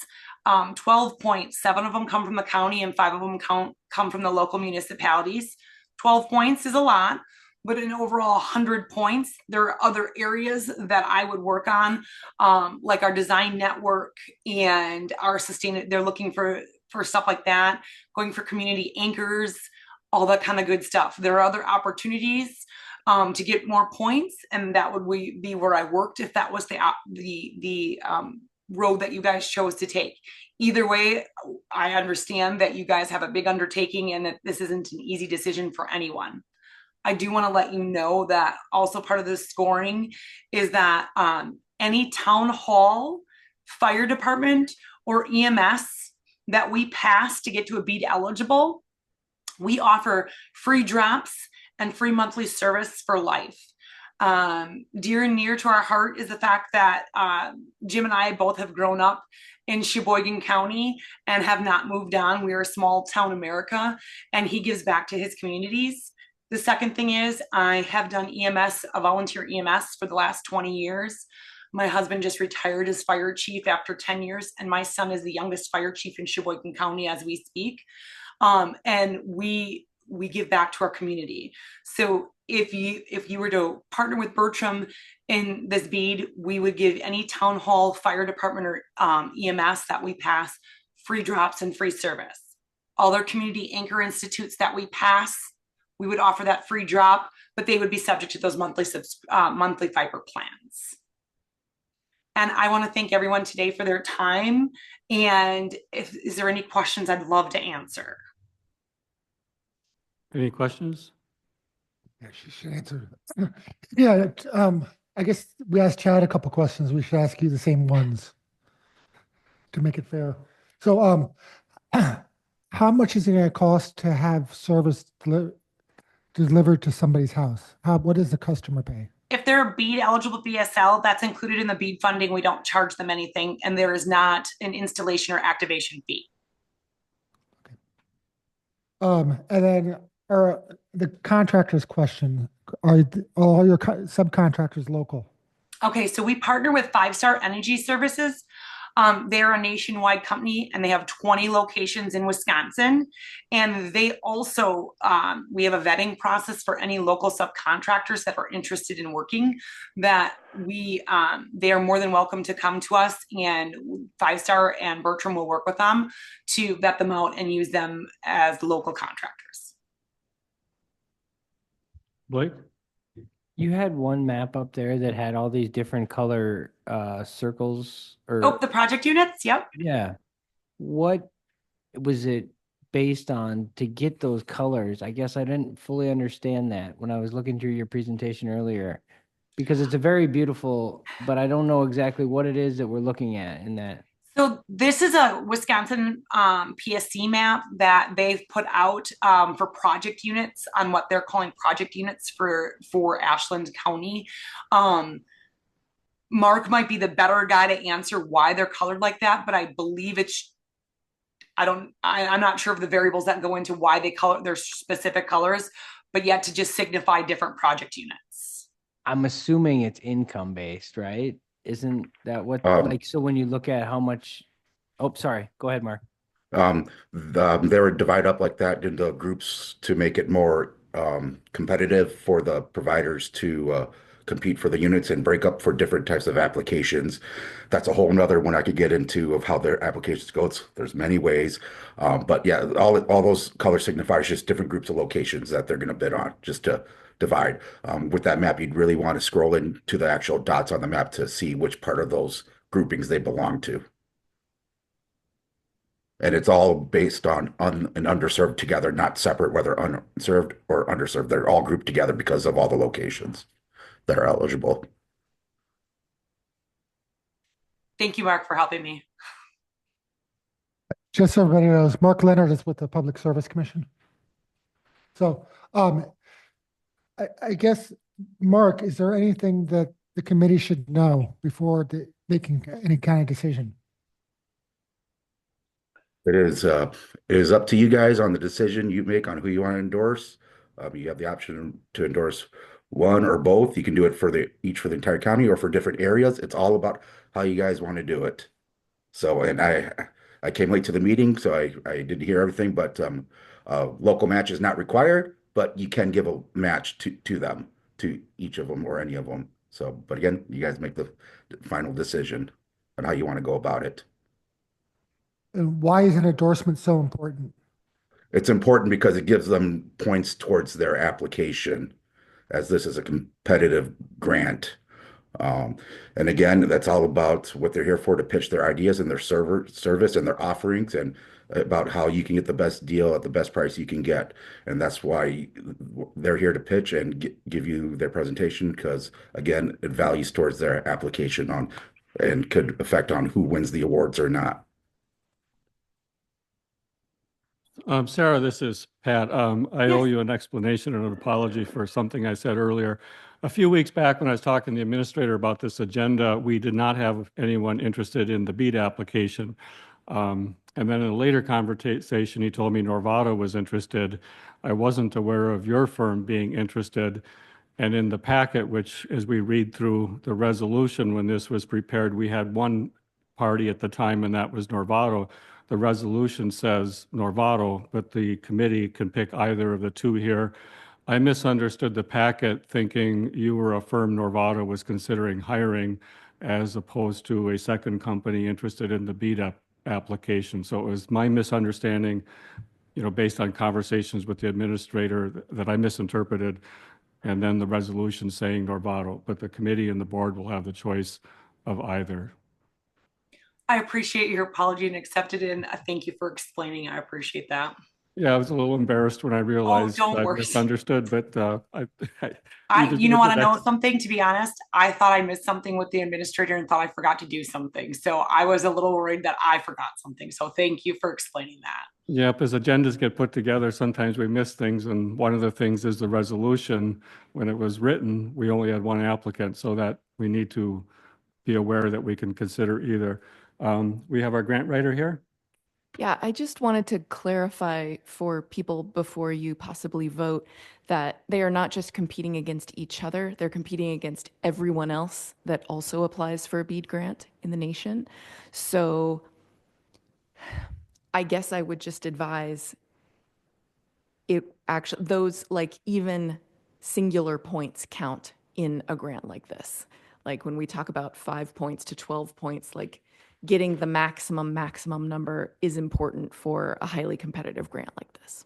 12 points, 7 of them come from the county and 5 of them come from the local municipalities. 12 points is a lot, but in overall 100 points, there are other areas that I would work on, like our design network and our they're looking for stuff like that, going for community anchors, all that kind of good stuff. There are other opportunities to get more points, and that would be where I worked if that was the road that you guys chose to take. Either way, I understand that you guys have a big undertaking and that this isn't an easy decision for anyone. I do want to let you know that also part of the scoring is that any town hall, fire department, or EMS that we pass to get to a BEAD eligible, we offer free drops and free monthly service for life. Dear and near to our heart is the fact that Jim and I both have grown up in Sheboygan County and have not moved on. We are a small town America, and he gives back to his communities. The second thing is I have done EMS, a volunteer EMS, for the last 20 years. My husband just retired as fire chief after 10 years, and my son is the youngest fire chief in Sheboygan County as we speak. And we give back to our community. So if you were to partner with Bertram in this BEAD, we would give any town hall, fire department, or EMS that we pass free drops and free service. All their community anchor institutes that we pass, we would offer that free drop, but they would be subject to those monthly fiber plans. And I want to thank everyone today for their time. And is there any questions I'd love to answer? Any questions? Yeah, she should answer. Yeah, I guess we asked Chad a couple questions. We should ask you the same ones to make it fair. So, how much is it going to cost to have service delivered to somebody's house? What does the customer pay? If they're BEAD eligible BSL, that's included in the BEAD funding. We don't charge them anything, and there is not an installation or activation fee. Okay. And then the contractors question, are all your subcontractors local? Okay, so we partner with 5 Star Energy Services. They're a nationwide company, and they have 20 locations in Wisconsin. And they also, we have a vetting process for any local subcontractors that are interested in working, that they are more than welcome to come to us, and 5 Star and Bertram will work with them to vet them out and use them as local contractors. Blake? You had one map up there that had all these different color circles Oh, or the project units. Yep. yeah. What was it based on to get those colors? I guess I didn't fully understand that when I was looking through your presentation earlier. Because it's a very beautiful, but I don't know exactly what it is that we're looking at in that. So this is a Wisconsin PSC map that they've put out for project units on what they're calling project units for Ashland County. Mark might be the better guy to answer why they're colored like that, but I believe I'm not sure of the variables that go into why they color their specific colors, but yet to just signify different project units. I'm assuming it's income based, right? Isn't that what, like, so when you look at how much, oh, sorry, go ahead, Mark. They were divided up like that into groups to make it more competitive for the providers to compete for the units and break up for different types of applications. That's a whole nother one I could get into of how their applications go. There's many ways, but yeah, all those color signifiers just different groups of locations that they're going to bid on, just to divide. With that map, you'd really want to scroll into the actual dots on the map to see which part of those groupings they belong to. And it's all based on un and underserved together, not separate, whether unserved or underserved. They're all grouped together because of all the locations that are eligible. Thank you, Mark, for helping me. Just so everybody knows, Mark Leonard is with the Public Service Commission. So I guess, Mark, is there anything that the committee should know before making any kind of decision? It is up to you guys on the decision you make on who you want to endorse. You have the option to endorse one or both. You can do it for each for the entire county or for different areas. It's all about how you guys want to do it. So, and I came late to the meeting, so I didn't hear everything, but local match is not required, but you can give a match to them, to each of them or any of them. So, but again, you guys make the final decision on how you want to go about it. And why is an endorsement so important? It's important because it gives them points towards their application, as this is a competitive grant. And again, that's all about what they're here for, to pitch their ideas and their service and their offerings, and about how you can get the best deal at the best price you can get. And that's why they're here to pitch and give you their presentation, because again, it values towards their application on and could affect on who wins the awards or not. Sarah, this is Pat. I owe you an explanation and an apology for something I said earlier. A few weeks back, when I was talking to the administrator about this agenda, we did not have anyone interested in the BEAD application. And then in a later conversation, he told me Norvado was interested. I wasn't aware of your firm being interested. And in the packet, which as we read through the resolution when this was prepared, we had one party at the time, and that was Norvado. The resolution says Norvado, but the committee can pick either of the two here. I misunderstood the packet, thinking you were a firm Norvado was considering hiring, as opposed to a second company interested in the BEAD application. So it was my misunderstanding, based on conversations with the administrator, that I misinterpreted, and then the resolution saying Norvado. But the committee and the board will have the choice of either. I appreciate your apology and accepted it. And thank you for explaining. I appreciate that. Yeah, I was a little embarrassed when I realized don't I worry. misunderstood, but You know what? I know something, to be honest. I thought I missed something with the administrator and thought I forgot to do something. So I was a little worried that I forgot something. So thank you for explaining that. Yep, as agendas get put together, sometimes we miss things, and one of the things is the resolution. When it was written, we only had one applicant, so that we need to be aware that we can consider either. We have our grant writer here. Yeah, I just wanted to clarify for people before you possibly vote that they are not just competing against each other, they're competing against everyone else that also applies for a BEAD grant in the nation. So I guess I would just advise it actually, those like even singular points count in a grant like this. Like when we talk about 5 points to 12 points, like getting the maximum number is important for a highly competitive grant like this.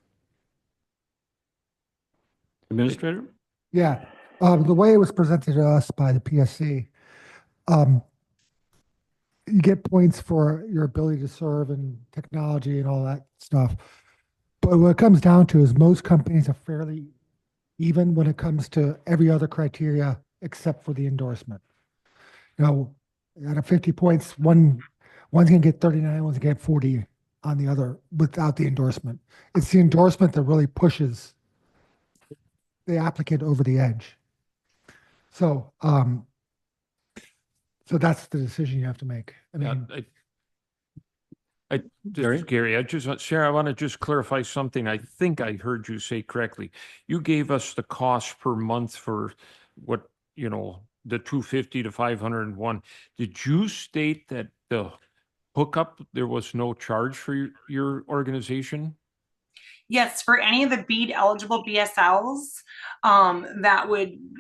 Administrator? Yeah, The way it was presented to us by the PSC, um, you get points for your ability to serve and technology and all that stuff. But what it comes down to is most companies are fairly even when it comes to every other criteria except for the endorsement. You know, out of 50 points, one's gonna get 39, one's gonna get 40 on the other without the endorsement. It's the endorsement that really pushes the applicant over the edge. So, so that's the decision you have to make. I Yeah, mean, this is Gary. Sarah, I want to just clarify something. I think I heard you say correctly. You gave us the cost per month for what, the 250 to 501. Did you state that the hookup, there was no charge for your organization? Yes, for any of the BEAD eligible BSLs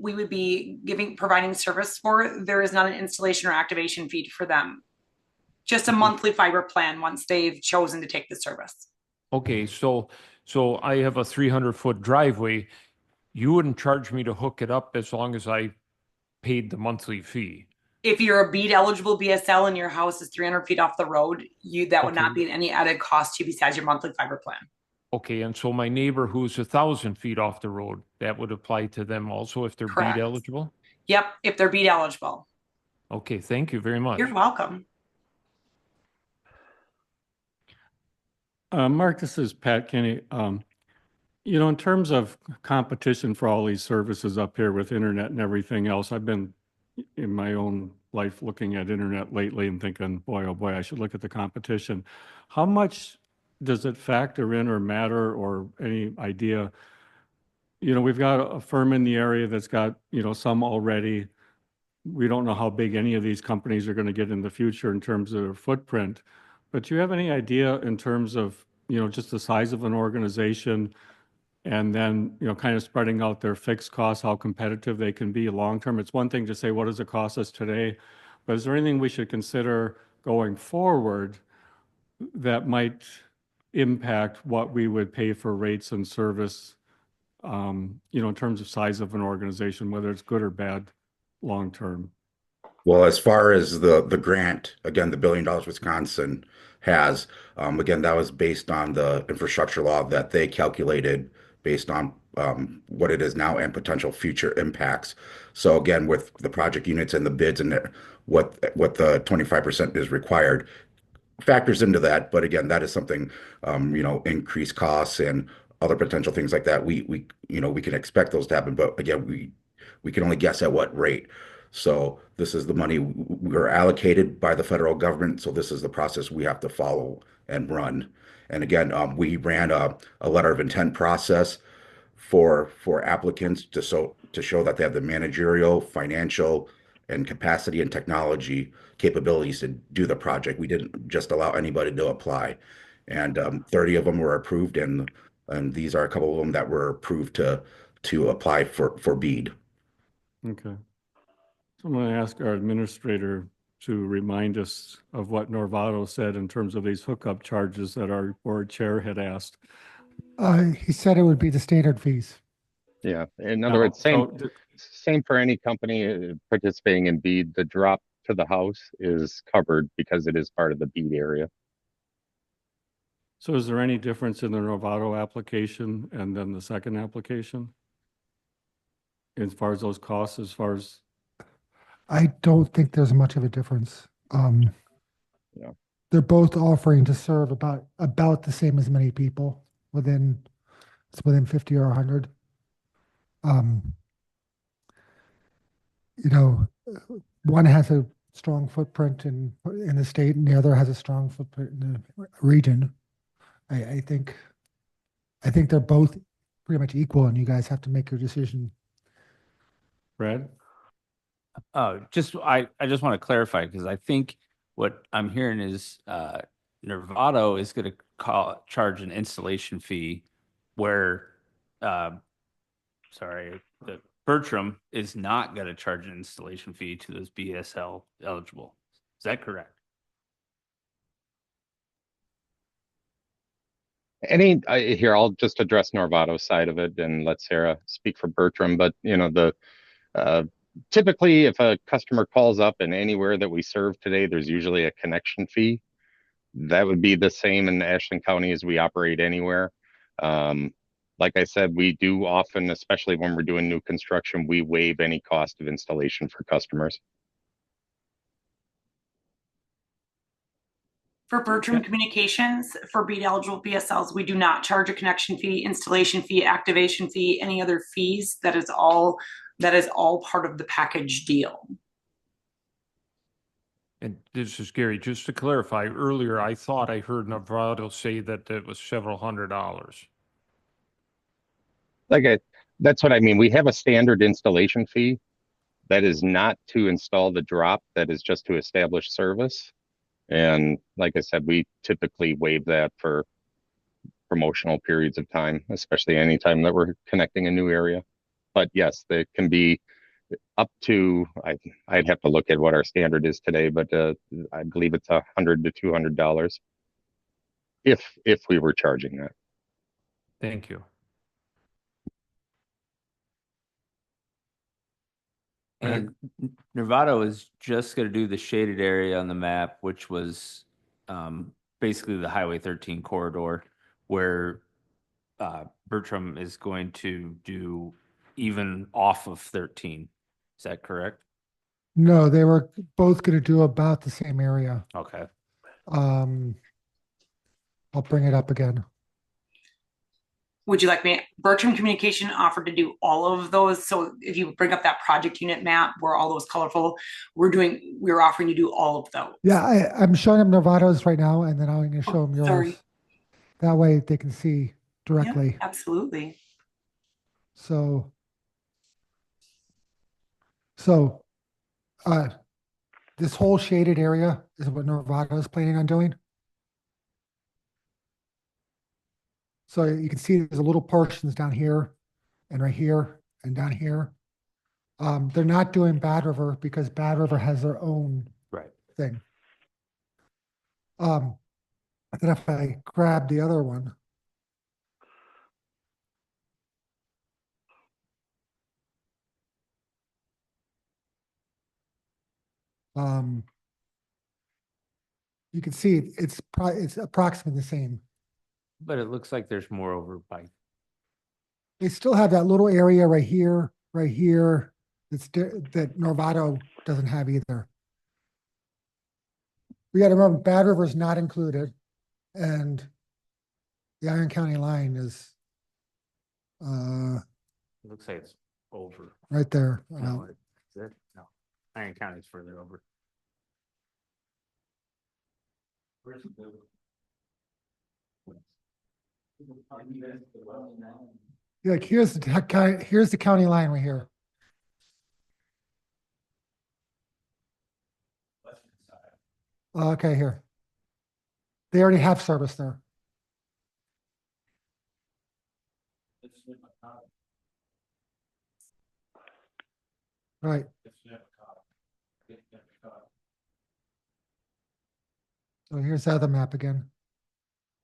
we would be providing service for, there is not an installation or activation fee for them. Just a monthly fiber plan once they've chosen to take the service. Okay, so I have a 300-foot driveway. You wouldn't charge me to hook it up as long as I paid the monthly fee. If you're a BEAD eligible BSL and your house is 300 feet off the road, that would not Okay. be any added cost to you besides your monthly fiber plan. Okay, and so my neighbor who's 1,000 feet off the road, that would apply to them also if they're Correct. BEAD eligible? Yep, if they're BEAD eligible. Okay, thank you very much. You're welcome. Mark, this is Pat Kenny. In terms of competition for all these services up here with internet and everything else, I've been in my own life looking at internet lately and thinking, boy, oh boy, I should look at the competition. How much does it factor in or matter or any idea? We've got a firm in the area that's got, some already. We don't know how big any of these companies are going to get in the future in terms of their footprint. But do you have any idea in terms of, just the size of an organization and then, kind of spreading out their fixed costs, how competitive they can be long term? It's one thing to say, what does it cost us today? But is there anything we should consider going forward that might impact what we would pay for rates and service, in terms of size of an organization, whether it's good or bad long term? Well, as far as the grant, again, the $1 billion Wisconsin has, again, that was based on the infrastructure law that they calculated based on what it is now and potential future impacts. So again, with the project units and the bids and what the 25% is required, factors into that. But again, that is something, increased costs and other potential things like that. We can expect those to happen, but again, we can only guess at what rate. So this is the money we're allocated by the federal government. So this is the process we have to follow and run. And again, we ran a letter of intent process for applicants to show that they have the managerial, financial, and capacity and technology capabilities to do the project. We didn't just allow anybody to apply, and 30 of them were approved, and these are a couple of them that were approved to apply for BEAD. Okay. So I'm going to ask our administrator to remind us of what Norvato said in terms of these hookup charges that our board chair had asked. he said it would be the standard fees. Yeah. In other words, same for any company participating in BEAD. The drop to the house is covered because it is part of the BEAD area. So is there any difference in the Norvato application and then the second application? As far as those costs, I don't think there's much of a difference. Yeah. They're both offering to serve about the same as many people within 50 or 100. One has a strong footprint in the state and the other has a strong footprint in the region. I think they're both pretty much equal and you guys have to make your decision. Brad? I just want to clarify because I think what I'm hearing is Nervato is going to charge an installation fee where the Bertram is not going to charge an installation fee to those BSL eligible. Is that correct? Here, I'll just address Norvato's side of it and let Sarah speak for Bertram. But the Typically, if a customer calls up and anywhere that we serve today, there's usually a connection fee. That would be the same in Ashland County as we operate anywhere. Like I said, we do often, especially when we're doing new construction, we waive any cost of installation for customers. For Bertram Communications, for BEAD eligible BSLs, we do not charge a connection fee, installation fee, activation fee, any other fees. That is all part of the package deal. And this is Gary, just to clarify, earlier I thought I heard Novato say that it was several $100s. That's what I mean. We have a standard installation fee that is not to install the drop, that is just to establish service. And like I said, we typically waive that for promotional periods of time, especially anytime that we're connecting a new area. But yes, they can be up to, I'd have to look at what our standard is today, but I believe it's $100 to $200 if we were charging that. Thank you. And Novato is just going to do the shaded area on the map, which was basically the Highway 13 corridor, where Bertram is going to do even off of 13. Is that correct? No, they were both going to do about the same area. Okay. I'll bring it up again. Would you like me? Bertram Communication offered to do all of those. So if you bring up that project unit map where all those colorful, we're offering to do all of those. Yeah, I'm showing them Novato's right now, and then I'm going to show them yours. Sorry. That way they can see directly. Yeah, absolutely. So, this whole shaded area is what Novato is planning on doing. So you can see there's a little portions down here and right here and down here. They're not doing Bad River because Bad River has their own thing. Then if I grab the other one, you can see it's approximately the same. But it looks like there's more over by. They still have that little area right here, that Novato doesn't have either. We got to remember Bad River is not included, and the Iron County line is It looks like it's over. right there. No, no. Iron County's further over. Where's the Like here's the county line right here. Okay, here. They already have service there. Right. So here's the other map again.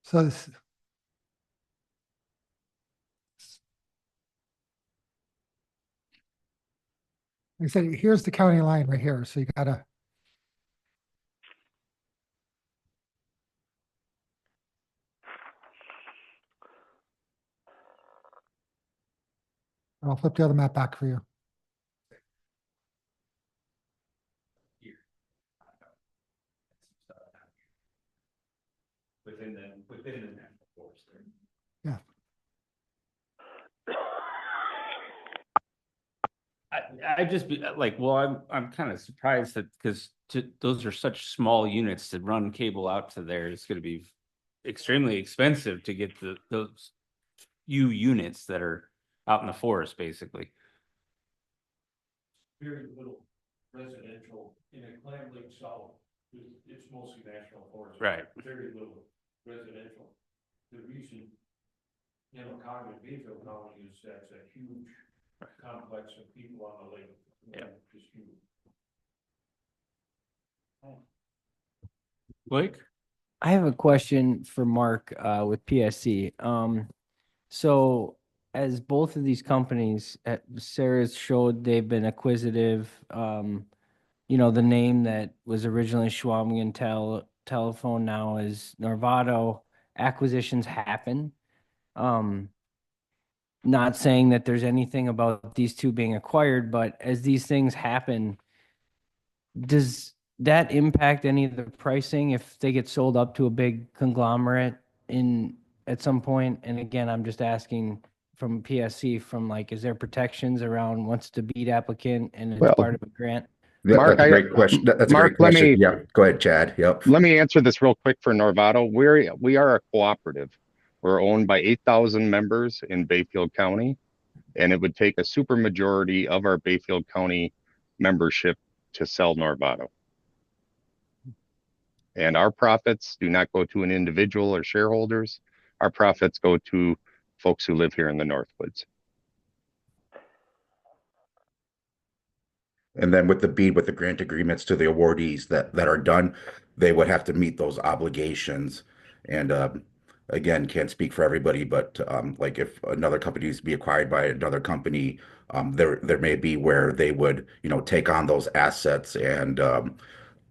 So this. Like I said, here's the county line right here. So you gotta. I'll flip the other map back for you. Within the national forest there. Yeah. I just be like, well, I'm kind of surprised that because those are such small units to run cable out to there. It's going to be extremely expensive to get those few units that are out in the forest, basically. Very little residential in a Clam Lake South. It's mostly national forest. Right. Very little residential. The reason, Congress Bayfield County is that's a huge complex of people on the lake. Yeah. Just huge. Blake? I have a question for Mark with PSC. So as both of these companies, Sarah's showed they've been acquisitive. You know, the name that was originally Schwabingen Telephone now is Norvato. Acquisitions happen. Not saying that there's anything about these two being acquired, but as these things happen, does that impact any of the pricing if they get sold up to a big conglomerate at some point? And again, I'm just asking from PSC, from like, is there protections around once the beat applicant and it's Well, part of a grant? Mark, That's a great question. That's a Mark, great question. Yeah, go ahead, Chad. Yep. let me answer this real quick for Norvato. We are a cooperative. We're owned by 8,000 members in Bayfield County, and it would take a supermajority of our Bayfield County membership to sell Norvato. And our profits do not go to an individual or shareholders. Our profits go to folks who live here in the Northwoods. And then with the grant agreements to the awardees that are done, they would have to meet those obligations. And again, can't speak for everybody, but like if another company is to be acquired by another company, there may be where they would, take on those assets and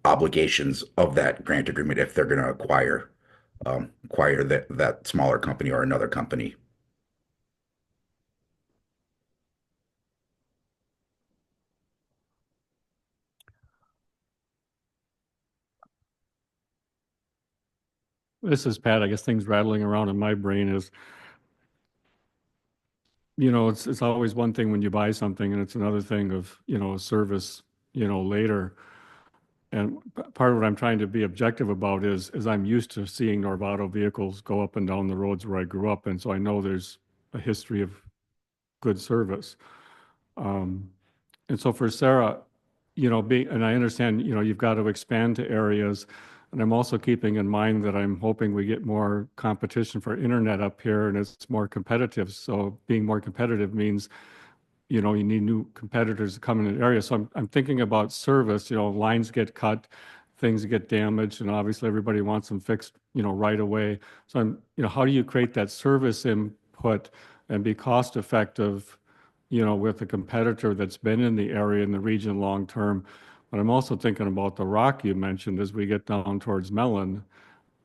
obligations of that grant agreement if they're going to acquire that smaller company or another company. This is Pat. I guess things rattling around in my brain is, it's always one thing when you buy something and it's another thing of, a service, later. And part of what I'm trying to be objective about is I'm used to seeing Norvato vehicles go up and down the roads where I grew up. And so I know there's a history of good service. And so for Sarah, and I understand, you've got to expand to areas. And I'm also keeping in mind that I'm hoping we get more competition for internet up here and it's more competitive. So being more competitive means, you need new competitors to come in an area. So I'm thinking about service, lines get cut, things get damaged, and obviously everybody wants them fixed, right away. So how do you create that service input and be cost effective, with a competitor that's been in the area in the region long term? But I'm also thinking about the rock you mentioned as we get down towards Mellon,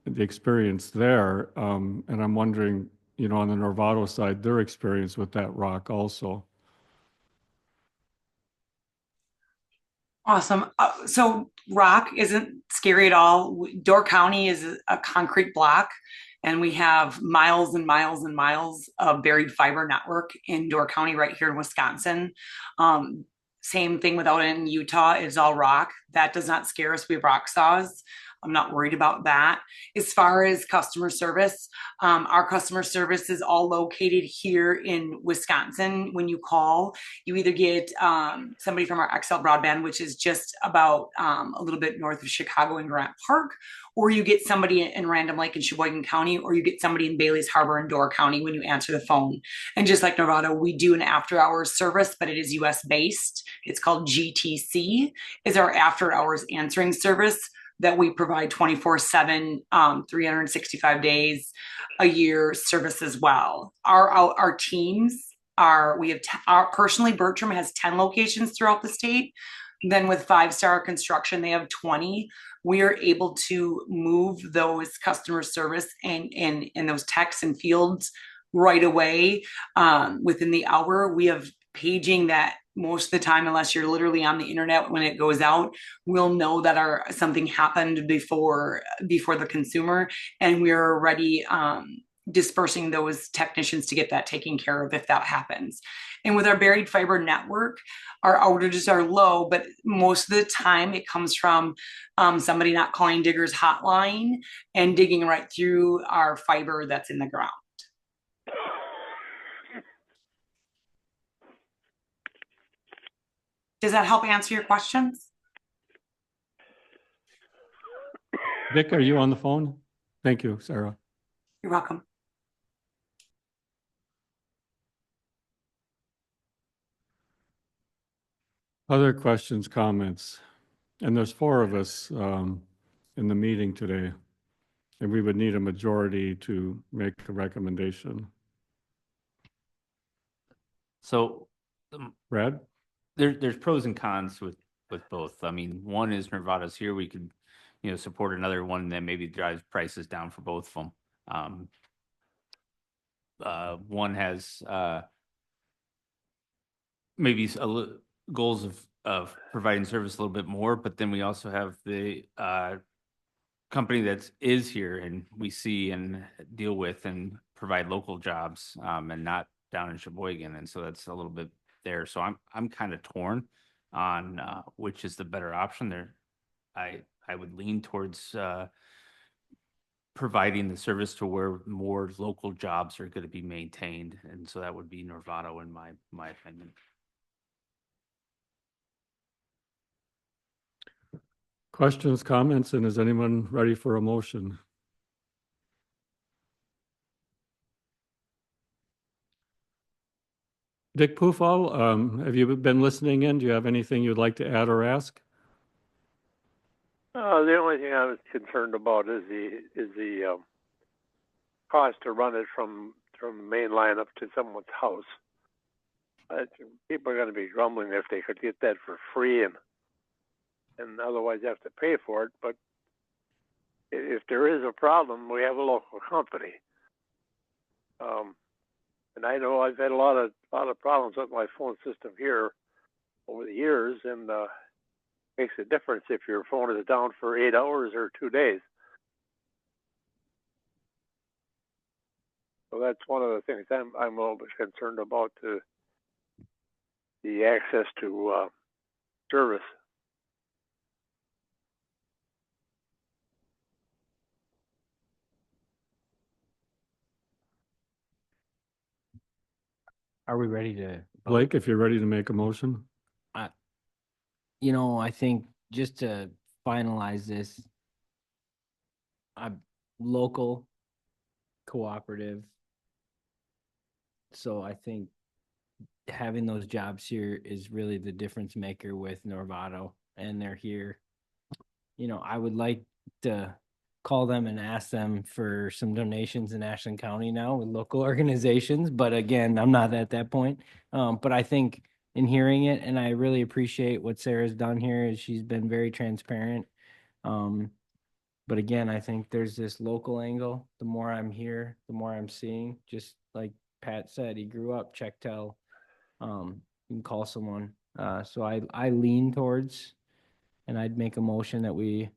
the experience there. And I'm wondering, on the Norvato side, their experience with that rock also. Awesome. So rock isn't scary at all. Door County is a concrete block, and we have miles and miles and miles of buried fiber network in Door County right here in Wisconsin. Same thing without it in Utah. It's all rock. That does not scare us. We have rock saws. I'm not worried about that. As far as customer service, our customer service is all located here in Wisconsin. When you call, you either get somebody from our XL Broadband, which is just about a little bit north of Chicago in Grant Park, or you get somebody in Random Lake in Sheboygan County, or you get somebody in Bailey's Harbor in Door County when you answer the phone. And just like Norvato, we do an after hours service, but it is US based. It's called GTC, is our after hours answering service that we provide 24/7, 365 days a year service as well. Our teams personally, Bertram has 10 locations throughout the state. Then with 5-Star Construction, they have 20. We are able to move those customer service and those techs and fields right away within the hour. We have paging that most of the time, unless you're literally on the internet when it goes out, we'll know that something happened before the consumer, and we're already dispersing those technicians to get that taken care of if that happens. And with our buried fiber network, our outages are low, but most of the time it comes from somebody not calling Digger's hotline and digging right through our fiber that's in the ground. Does that help answer your questions? Vic, are you on the phone? Thank you, Sarah. You're welcome. Other questions, comments? And there's 4 of us in the meeting today, and we would need a majority to make a recommendation. So Brad? there's pros and cons with both. I mean, one is Nevada's here. We could, support another one that maybe drives prices down for both of them. One has maybe goals of providing service a little bit more, but then we also have the company that is here and we see and deal with and provide local jobs, and not down in Sheboygan, and so that's a little bit there. So I'm kind of torn on which is the better option there. I would lean towards providing the service to where more local jobs are going to be maintained, and so that would be Novato in my opinion. Questions, comments, and is anyone ready for a motion? Dick Pufall, have you been listening in? Do you have anything you'd like to add or ask? The only thing I was concerned about is the cost to run it from the main line up to someone's house. People are going to be grumbling if they could get that for free and otherwise have to pay for it. But if there is a problem, we have a local company. And I know I've had a lot of problems with my phone system here over the years, and makes a difference if your phone is down for 8 hours or 2 days. So that's one of the things I'm a little bit concerned about, the access to service. Are we ready to vote? Blake, if you're ready to make a motion. I think just to finalize this, I'm local, cooperative. So I think having those jobs here is really the difference maker with Novato, and they're here. I would like to call them and ask them for some donations in Ashland County now with local organizations, but again, I'm not at that point. But I think in hearing it, and I really appreciate what Sarah's done here, is she's been very transparent. But again, I think there's this local angle. The more I'm here, the more I'm seeing, just like Pat said, he grew up Chectel. You can call someone. So I lean towards, and I'd make a motion that we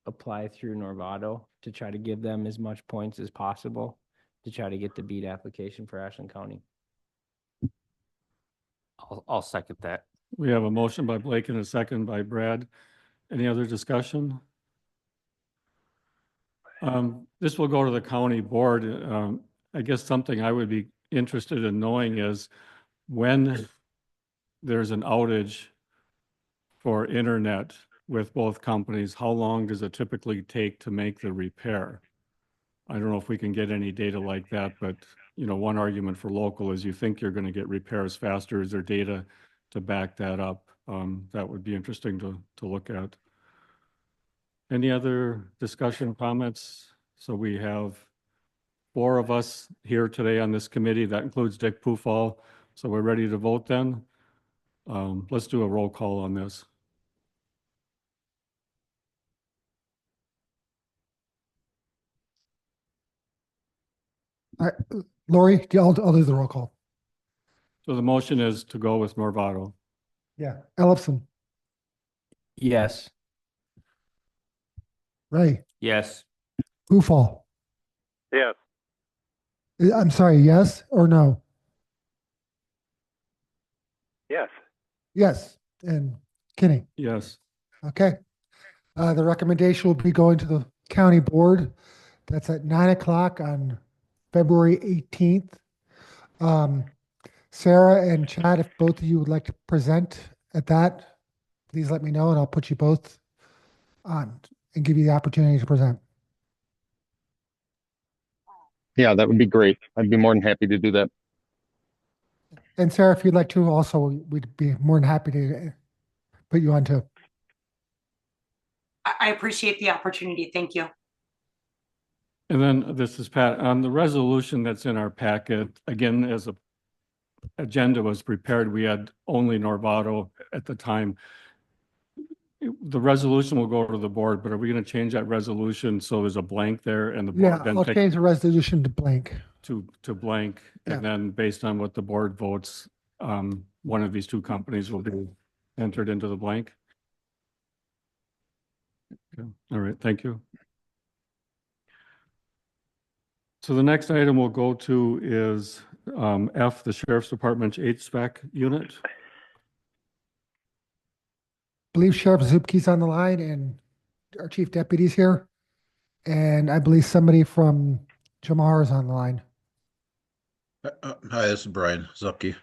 apply through Novato to try to give them as much points as possible to try to get the beat application for Ashland County. I'll second that. We have a motion by Blake and a second by Brad. Any other discussion? This will go to the county board. I guess something I would be interested in knowing is when there's an outage for internet with both companies, how long does it typically take to make the repair? I don't know if we can get any data like that, but one argument for local is you think you're going to get repairs faster. Is there data to back that up? That would be interesting to look at. Any other discussion, comments? So we have 4 of us here today on this committee. That includes Dick Pufall. So we're ready to vote then. Let's do a roll call on this. Lori, I'll do the roll call. So the motion is to go with Novato. Yeah. Ellefson, Yes. Ray, Yes. Pufall. Yes. I'm sorry, yes or no? Yes. Yes. And Kinney. Yes. Okay. The recommendation will be going to the county board. That's at 9 o'clock on February 18th. Sarah and Chad, if both of you would like to present at that, please let me know and I'll put you both on and give you the opportunity to present. Yeah, that would be great. I'd be more than happy to do that. And Sarah, if you'd like to also, we'd be more than happy to put you on too. I appreciate the opportunity. Thank you. And then this is Pat, on the resolution that's in our packet, again, as a agenda was prepared, we had only Norvato at the time. The resolution will go to the board, but are we going to change that resolution so there's a blank there and the Yeah, board then I'll take change the resolution to blank. to blank? Yeah. And then based on what the board votes, one of these two companies will be entered into the blank? Okay. All right, thank you. So the next item we'll go to is F, the Sheriff's Department's HVAC unit. Believe Sheriff Zupke's on the line and our chief deputy's here. And I believe somebody from Jamar is on the line. Hi, this is Brian Zupke.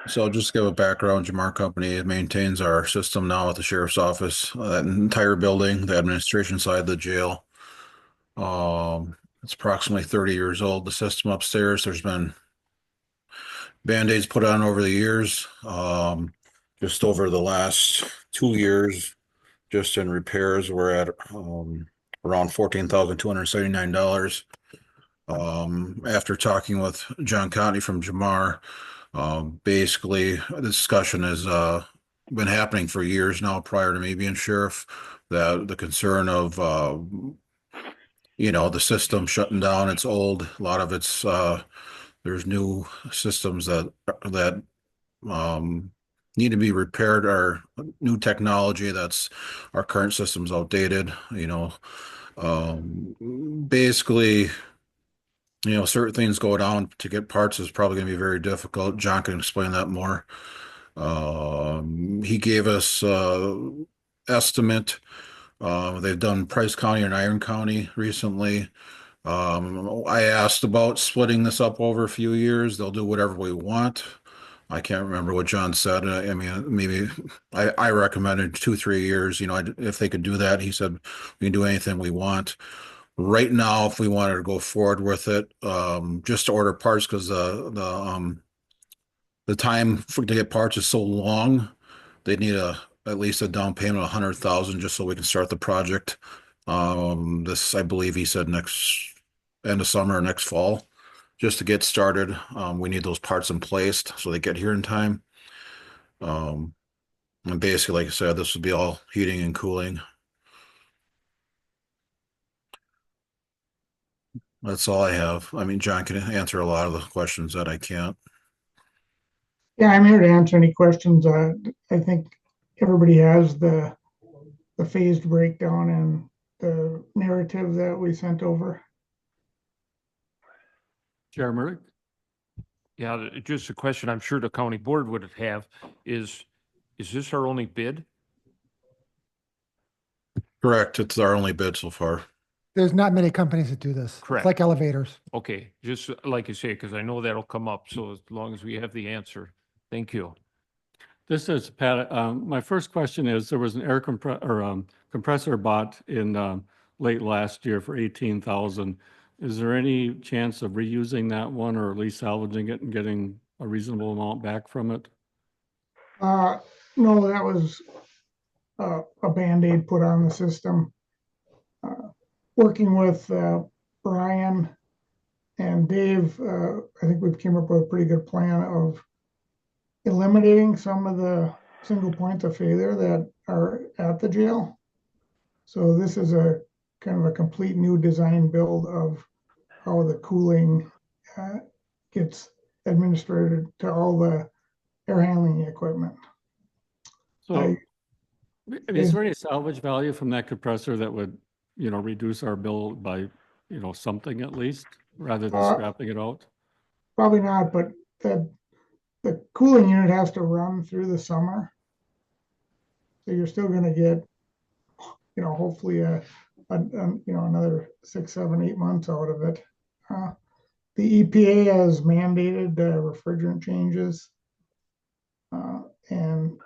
So just to give a background, Jamar Company maintains our system now at the sheriff's office, that entire building, the administration side of the jail. It's approximately 30 years old. The system upstairs, there's been Band-Aids put on over the years. Just over the last 2 years, just in repairs, we're at around $14,279. After talking with John Conti from Jamar, basically the discussion has been happening for years now prior to me being sheriff, that the concern of the system shutting down, it's old, a lot of it's there's new systems that need to be repaired, or new technology that's our current system's outdated, basically, certain things go down. To get parts is probably going to be very difficult. John can explain that more. He gave us estimate. They've done Price County and Iron County recently. I asked about splitting this up over a few years. They'll do whatever we want. I can't remember what John said. I mean, maybe I recommended 2-3 years. If they could do that, he said we can do anything we want. Right now, if we wanted to go forward with it, just to order parts, because the time to get parts is so long, they need at least a down payment of 100,000 just so we can start the project. This, I believe, he said next end of summer or next fall, just to get started. We need those parts in place so they get here in time. And basically, like I said, this would be all heating and cooling. That's all I have. I mean, John can answer a lot of the questions that I can't. Yeah, I'm here to answer any questions. I think everybody has the phased breakdown and the narrative that we sent over. Chair Murray? Yeah, just a question I'm sure the county board would have is this our only bid? Correct. It's our only bid so far. There's not many companies that do this. Correct. It's like elevators. Okay, just like you say, because I know that'll come up. So as long as we have the answer, thank you. This is Pat. My first question is, there was an compressor bought in late last year for 18,000. Is there any chance of reusing that one, or at least salvaging it and getting a reasonable amount back from it? No, that was a Band-Aid put on the system. Working with Brian and Dave, I think we've came up with a pretty good plan of eliminating some of the single points of failure that are at the jail. So this is a kind of a complete new design build of how the cooling gets administered to all the air handling equipment. So, is there any salvage value from that compressor that would, reduce our bill by, something at least, rather than scrapping it out? Probably not, but the cooling unit has to run through the summer. So you're still going to get, hopefully another 6, 7, 8 months out of it. The EPA has mandated refrigerant changes. And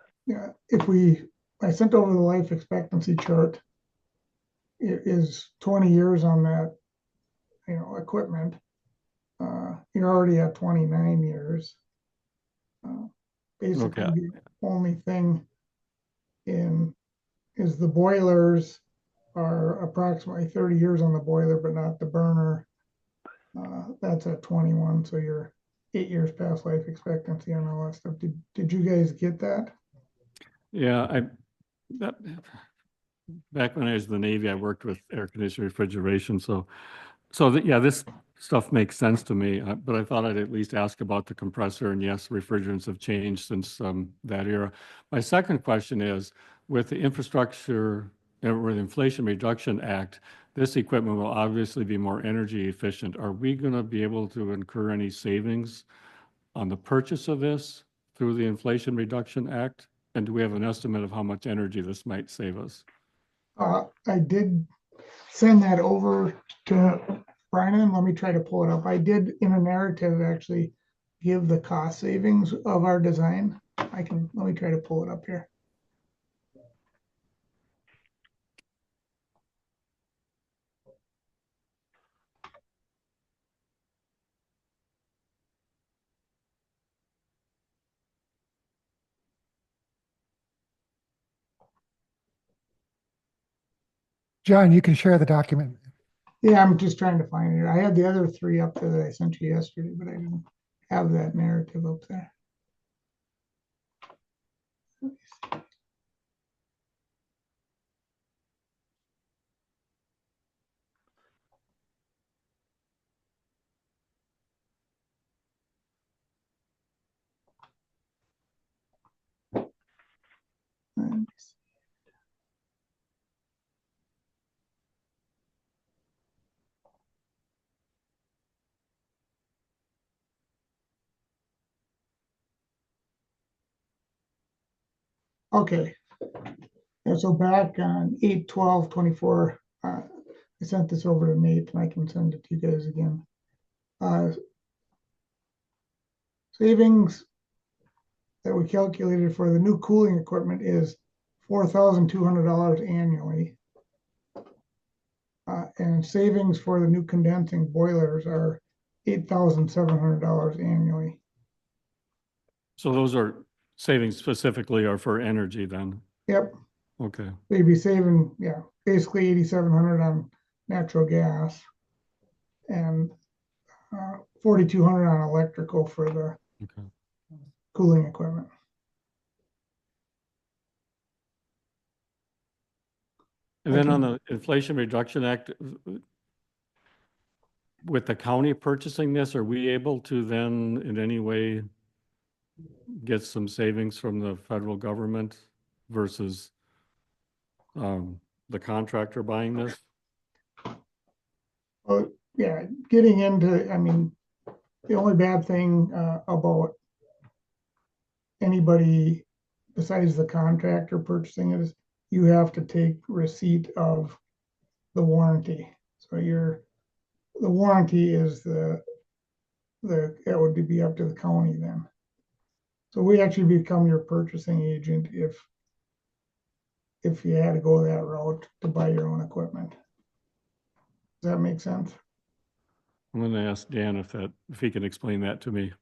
I sent over the life expectancy chart. It is 20 years on that, equipment. You're already at 29 years. Basically, Okay. the only thing is the boilers are approximately 30 years on the boiler, but not the burner. That's at 21, so you're 8 years past life expectancy and all that stuff. Did you guys get that? Yeah, that, back when I was in the Navy, I worked with air conditioning refrigeration, yeah, this stuff makes sense to me, but I thought I'd at least ask about the compressor, and yes, refrigerants have changed since that era. My second question is, with the infrastructure, or the Inflation Reduction Act, this equipment will obviously be more energy efficient. Are we going to be able to incur any savings on the purchase of this through the Inflation Reduction Act? And do we have an estimate of how much energy this might save us? I did send that over to Brian. Let me try to pull it up. I did in a narrative actually give the cost savings of our design. Let me try to pull it up here. John, you can share the document. Yeah, I'm just trying to find it. I had the other three up there that I sent you yesterday, but I didn't have that narrative up there. Okay. And so back on 8/12/24, I sent this over to Nate, and I can send it to you guys again. Savings that we calculated for the new cooling equipment is $4,200 annually. And savings for the new condensing boilers are $8,700 annually. So those are savings specifically are for energy then? Yep. Okay. They'd be saving, yeah, basically 8,700 on natural gas and 4,200 on electrical for the cooling equipment. And then on the Inflation Reduction Act, with the county purchasing this, are we able to then in any way get some savings from the federal government versus the contractor buying this? Well, yeah, getting into, I mean, the only bad thing about anybody besides the contractor purchasing it is you have to take receipt of the warranty. So the warranty is that would be up to the county then. So we actually become your purchasing agent if you had to go that route to buy your own equipment. Does that make sense? I'm going to ask Dan if he can explain that to me.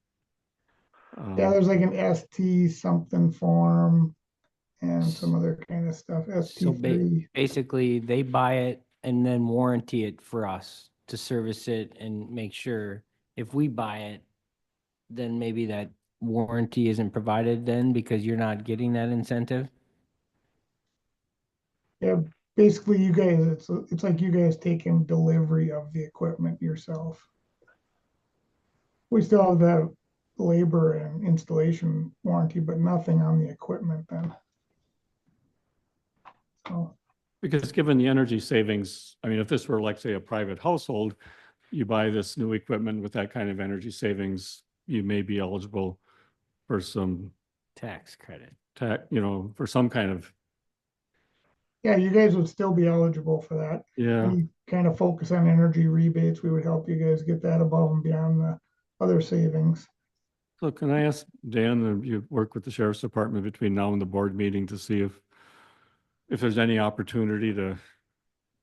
Yeah, there's like an ST something form and some other kind of stuff. So ST3. basically, they buy it and then warranty it for us to service it and make sure if we buy it, then maybe that warranty isn't provided then because you're not getting that incentive. Yeah, basically you guys, it's like you guys taking delivery of the equipment yourself. We still have the labor and installation warranty, but nothing on the equipment then. So, because given the energy savings, I mean, if this were like, say, a private household, you buy this new equipment with that kind of energy savings, you may be eligible for some tax credit, for some kind of. yeah, you guys would still be eligible for that. Yeah. Any kind of focus on energy rebates, we would help you guys get that above and beyond the other savings. So can I ask Dan, you work with the Sheriff's Department between now and the board meeting to see if there's any opportunity to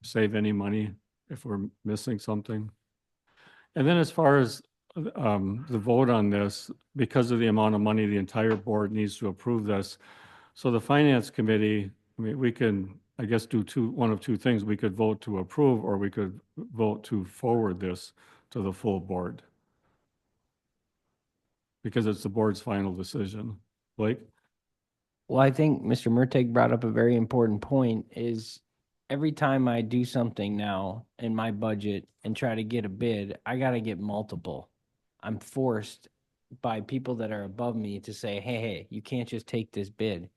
save any money if we're missing something? And then as far as the vote on this, because of the amount of money, the entire board needs to approve this. So the Finance Committee, I mean, we can, I guess, do one of two things. We could vote to approve, or we could vote to forward this to the full board. because it's the board's final decision. Blake? Well, I think Mr. Murtagh brought up a very important point is every time I do something now in my budget and try to get a bid, I got to get multiple. I'm forced by people that are above me to say, hey, you can't just take this bid.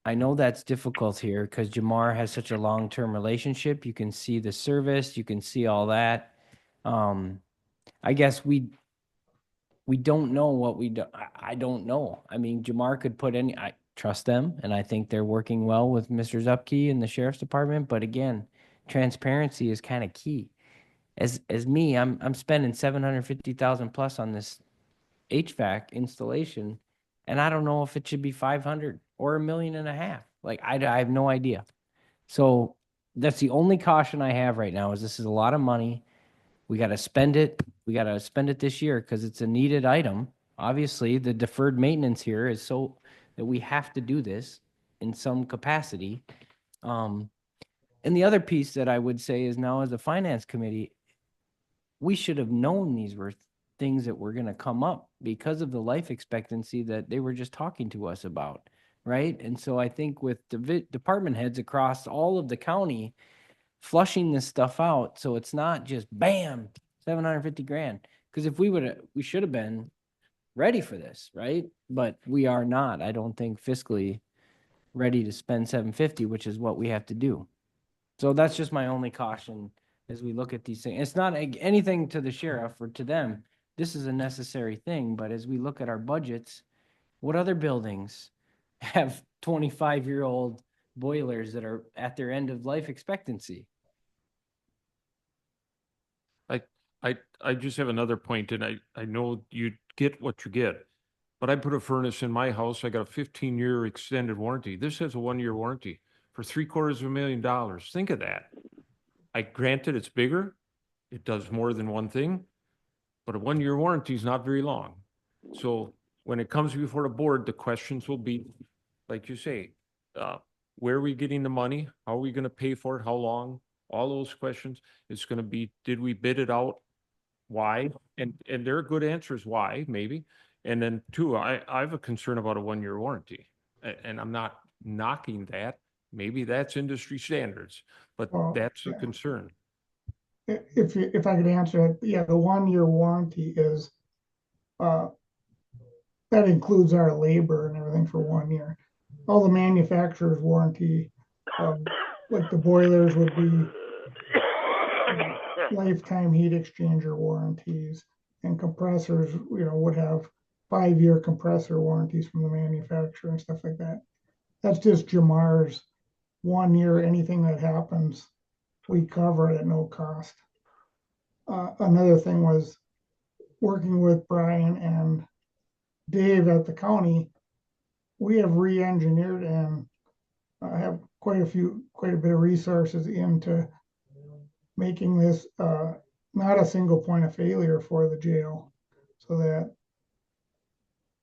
I know that's difficult here because Jamar has such a long-term relationship. You can see the service, you can see all that. I guess we don't know what we do. I don't know. I mean, Jamar could put any, I trust them, and I think they're working well with Mr. Zupke and the sheriff's department. But again, transparency is kind of key. As me, I'm spending 750,000 plus on this HVAC installation, and I don't know if it should be 500 or $1.5 million. Like I have no idea. So that's the only caution I have right now is this is a lot of money. We got to spend it. We got to spend it this year because it's a needed item. Obviously, the deferred maintenance here is so that we have to do this in some capacity. And the other piece that I would say is now as a finance committee, we should have known these were things that were going to come up because of the life expectancy that they were just talking to us about, right? And so I think with the department heads across all of the county flushing this stuff out, so it's not just bam, 750 grand. Because if we should have been ready for this, right? But we are not, I don't think, fiscally ready to spend 750, which is what we have to do. So that's just my only caution as we look at these things. It's not anything to the sheriff or to them. This is a necessary thing, but as we look at our budgets, what other buildings have 25-year-old boilers that are at their end of life expectancy? I just have another point, and I know you get what you get, but I put a furnace in my house. I got a 15-year extended warranty. This has a 1-year warranty for $750,000. Think of that. Granted, it's bigger. It does more than one thing, but a 1-year warranty is not very long. So when it comes before the board, the questions will be, like you say, where are we getting the money? How are we going to pay for it? How long? All those questions. It's going to be, did we bid it out? Why? And there are good answers why, maybe. And then two, I have a concern about a 1-year warranty. And I'm not knocking that. Maybe that's industry standards, but Well, that's a yeah. concern. If I could answer it, yeah, the 1-year warranty is, that includes our labor and everything for 1 year. All the manufacturer's warranty, like the boilers would be lifetime heat exchanger warranties, and compressors, would have 5-year compressor warranties from the manufacturer and stuff like that. That's just Jamar's 1 year. Anything that happens, we cover it at no cost. Another thing was working with Brian and Dave at the county. We have re-engineered and have quite a bit of resources into making this not a single point of failure for the jail, so that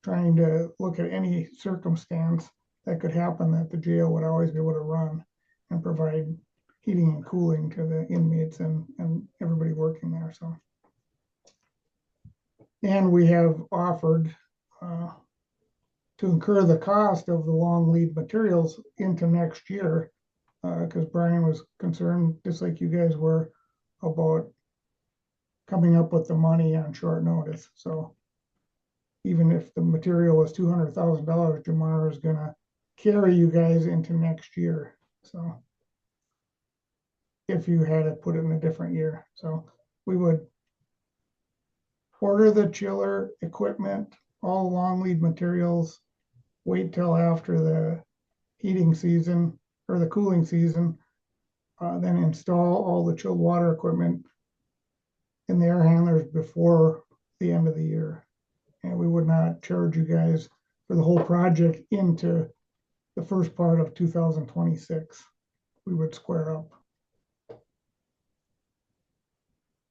trying to look at any circumstance that could happen, that the jail would always be able to run and provide heating and cooling to the inmates and everybody working there. So, and we have offered to incur the cost of the long lead materials into next year, because Brian was concerned, just like you guys were, about coming up with the money on short notice. So even if the material was $200,000, Jamar is gonna carry you guys into next year. So if you had to put it in a different year, so we would order the chiller equipment, all long lead materials, wait till after the heating season or the cooling season, then install all the chilled water equipment in the air handlers before the end of the year. And we would not charge you guys for the whole project into the first part of 2026. We would square up.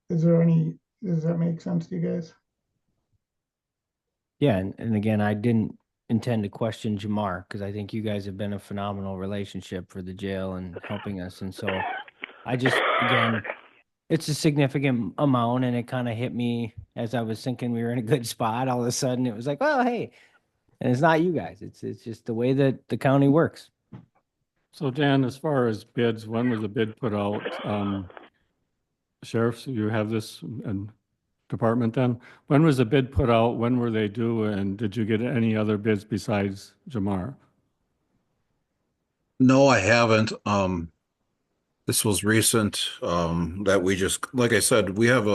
Does that make sense to you guys? Yeah, and again, I didn't intend to question Jamar because I think you guys have been a phenomenal relationship for the jail and helping us. And so I just, again, it's a significant amount, and it kind of hit me as I was thinking we were in a good spot. All of a sudden, it was like, well, hey, and it's not you guys. It's just the way that the county works. So Dan, as far as bids, when was the bid put out? Sheriffs, you have this and department then? When was the bid put out? When were they due? And did you get any other bids besides Jamar? No, I haven't. This was recent, that we just, like I said, we have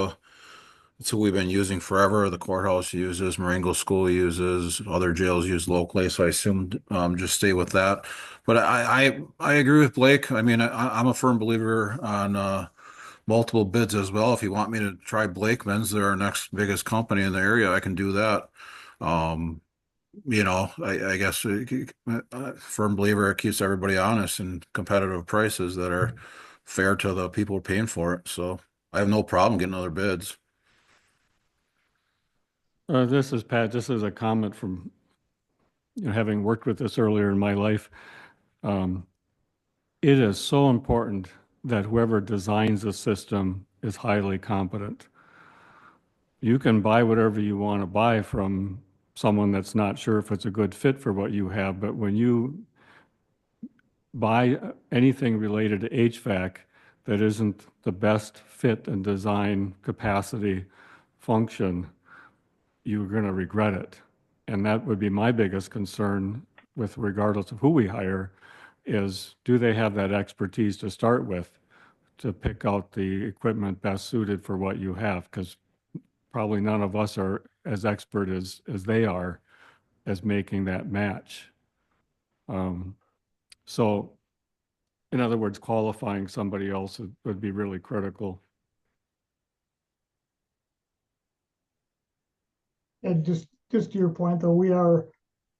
it's what we've been using forever. The courthouse uses, Marengo School uses, other jails use locally, so I assumed, just stay with that. But I agree with Blake. I mean, I'm a firm believer on, multiple bids as well. If you want me to try Blakeman's, they're our next biggest company in the area, I can do that. Um, I guess firm believer, it keeps everybody honest and competitive prices that are fair to the people paying for it. So I have no problem getting other bids. This is Pat, just as a comment from, having worked with this earlier in my life. It is so important that whoever designs the system is highly competent. You can buy whatever you want to buy from someone that's not sure if it's a good fit for what you have, but when you buy anything related to HVAC that isn't the best fit and design capacity function, you're going to regret it. And that would be my biggest concern with regardless of who we hire is, do they have that expertise to start with to pick out the equipment best suited for what you have? Because probably none of us are as expert as they are as making that match. So in other words, qualifying somebody else would be really critical. And just to your point, though, we are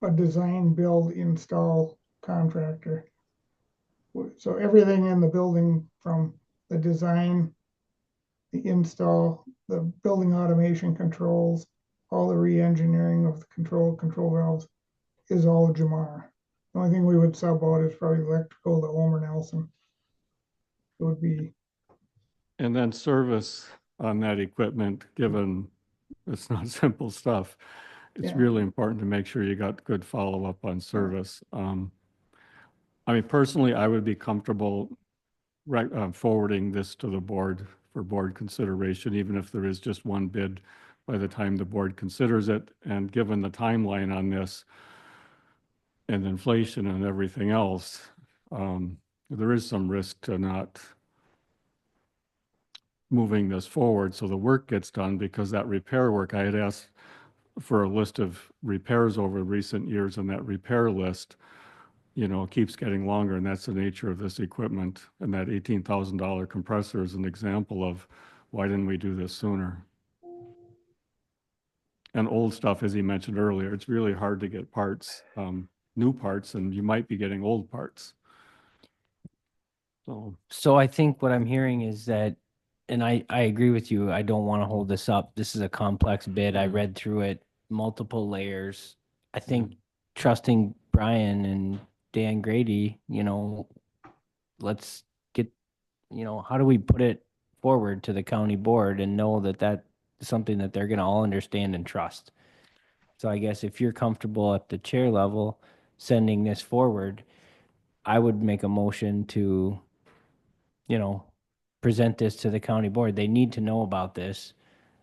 a design, build, install contractor. So everything in the building, from the design, the install, the building automation controls, all the re-engineering of the control valves is all Jamar. The only thing we would sub out is probably electrical to Omer Nelson. It would be. And then service on that equipment, given it's not simple stuff, it's really important to make sure you got good follow-up on service. I mean, personally, I would be comfortable forwarding this to the board for board consideration, even if there is just one bid by the time the board considers it. And given the timeline on this and inflation and everything else, there is some risk to not moving this forward so the work gets done, because that repair work, I had asked for a list of repairs over recent years, and that repair list, keeps getting longer, and that's the nature of this equipment. And that $18,000 compressor is an example of why didn't we do this sooner? And old stuff, as he mentioned earlier, it's really hard to get parts, new parts, and you might be getting old parts. So I think what I'm hearing is that, and I agree with you, I don't want to hold this up. This is a complex bid. I read through it, multiple layers. I think trusting Brian and Dan Grady, let's get, how do we put it forward to the county board and know that that's something that they're going to all understand and trust? So I guess if you're comfortable at the chair level sending this forward, I would make a motion to, present this to the county board. They need to know about this.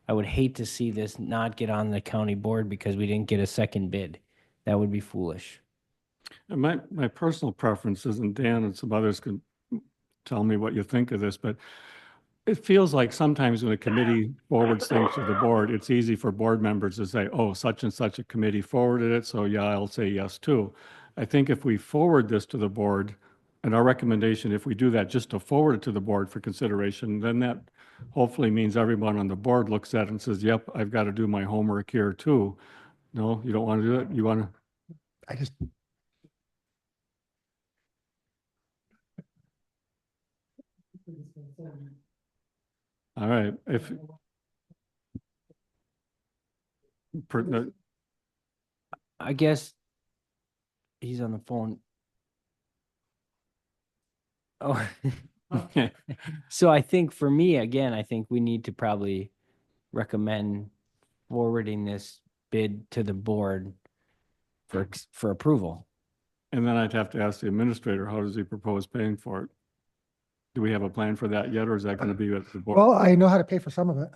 I would hate to see this not get on the county board because we didn't get a second bid. That would be foolish. And my personal preference is, and Dan and some others can tell me what you think of this, but it feels like sometimes when a committee forwards things to the board, it's easy for board members to say, oh, such and such a committee forwarded it, so yeah, I'll say yes too. I think if we forward this to the board, and our recommendation, if we do that, just to forward it to the board for consideration, then that hopefully means everyone on the board looks at it and says, yep, I've got to do my homework here too. No, you don't want to do it? You want to? I just. All right, I guess he's on the phone. Oh, So I think for me, again, I think we need to probably recommend forwarding this bid to the board for approval. And then I'd have to ask the administrator, how does he propose paying for it? Do we have a plan for that yet, or is that going to be at the board? Well, I know how to pay for some of it,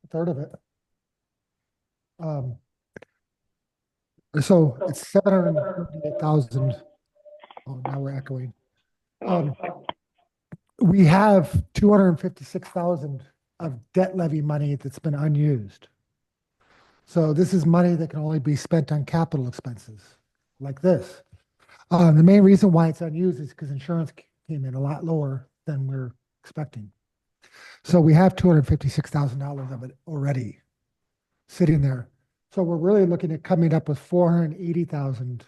a third of it. So it's 738,000. Oh, now we're echoing. We have 256,000 of debt levy money that's been unused. So this is money that can only be spent on capital expenses like this. The main reason why it's unused is because insurance came in a lot lower than we're expecting. So we have $256,000 of it already sitting there. So we're really looking at coming up with 480,000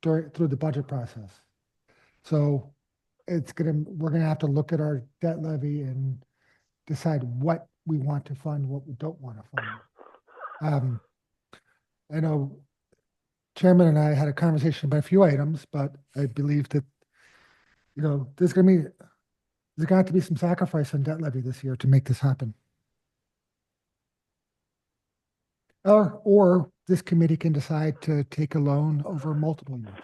through the budget process. So we're gonna have to look at our debt levy and decide what we want to fund, what we don't want to fund. I know Chairman and I had a conversation about a few items, but I believe that, there's gonna have to be some sacrifice on debt levy this year to make this happen. Or this committee can decide to take a loan over multiple years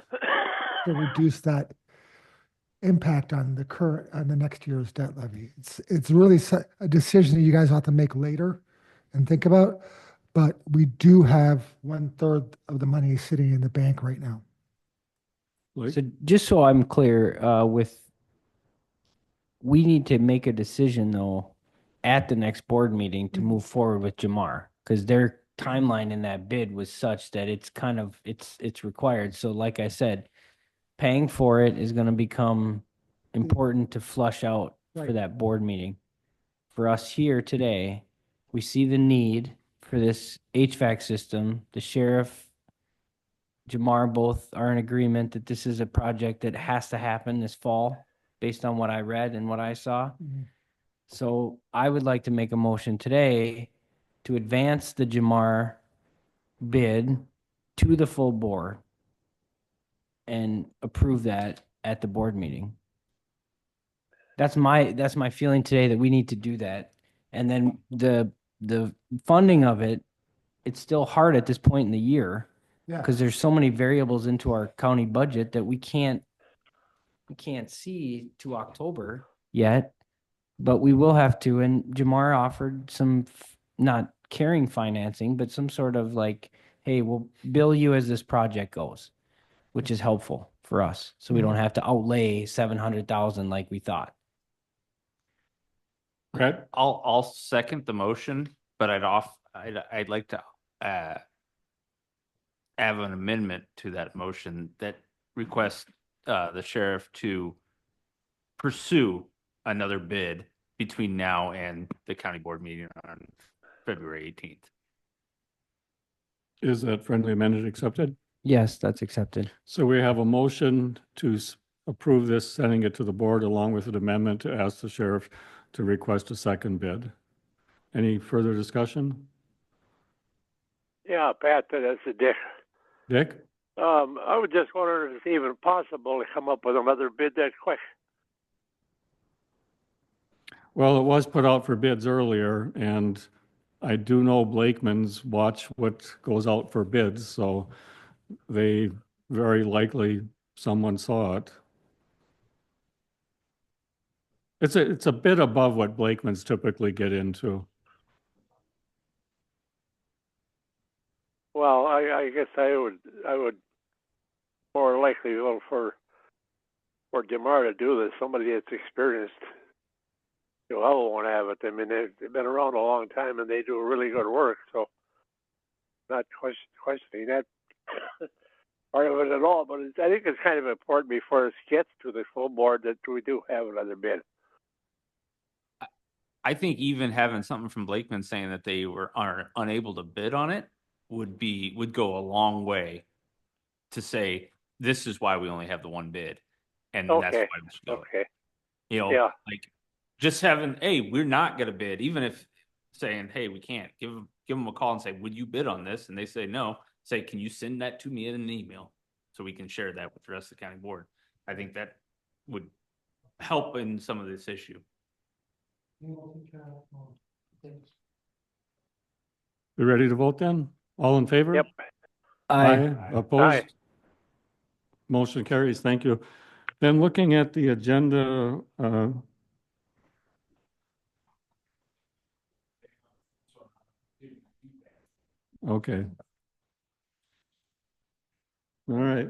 to reduce that impact on the next year's debt levy. It's really a decision that you guys have to make later and think about, but we do have 1/3 of the money sitting in the bank right now. So just so I'm clear, we need to make a decision though at the next board meeting to move forward with Jamar, because their timeline in that bid was such that it's required. So like I said, paying for it is going to become important to flush out for Right. that board meeting. For us here today, we see the need for this HVAC system. The sheriff, Jamar, both are in agreement that this is a project that has to happen this fall, based on what I read and what I saw. Mhm. So I would like to make a motion today to advance the Jamar bid to the full board and approve that at the board meeting. That's my feeling today, that we need to do that. And then the funding of it, it's still hard at this point in the year Yeah. because there's so many variables into our county budget that we can't see to October yet, but we will have to. And Jamar offered some not carrying financing, but some sort of like, hey, we'll bill you as this project goes, which is helpful for us. So we don't have to outlay 700,000 like we thought. Brad? I'll second the motion, but I'd like to have an amendment to that motion that requests the sheriff to pursue another bid between now and the county board meeting on February 18th. Is that friendly amendment accepted? Yes, that's accepted. So we have a motion to approve this, sending it to the board along with an amendment to ask the sheriff to request a second bid. Any further discussion? Yeah, Pat, that's a Dick. Dick? I was just wondering if it's even possible to come up with another bid that quick. Well, it was put out for bids earlier, and I do know Blakeman's watch what goes out for bids, so they very likely someone saw it. It's a bit above what Blakeman's typically get into. Well, I guess I would more likely vote for Jamar to do this. Somebody that's experienced. Whoever won't have it. I mean, they've been around a long time and they do really good work. So, not questioning that part of it at all. But I think it's kind of important before it gets to the full board that we do have another bid. I think even having something from Blakeman saying that they are unable to bid on it would go a long way to say this is why we only have the one bid, and that's why we should go. Okay. Yeah. Like just having, hey, we're not going to bid, even if saying, hey, we can't, give them a call and say, would you bid on this? And they say no. Say, can you send that to me in an email so we can share that with the rest of the county board? I think that would help in some of this issue. We ready to vote then? All in favor? Yep. Aye. Opposed? Motion carries. Thank you. Then looking at the agenda, okay. All right.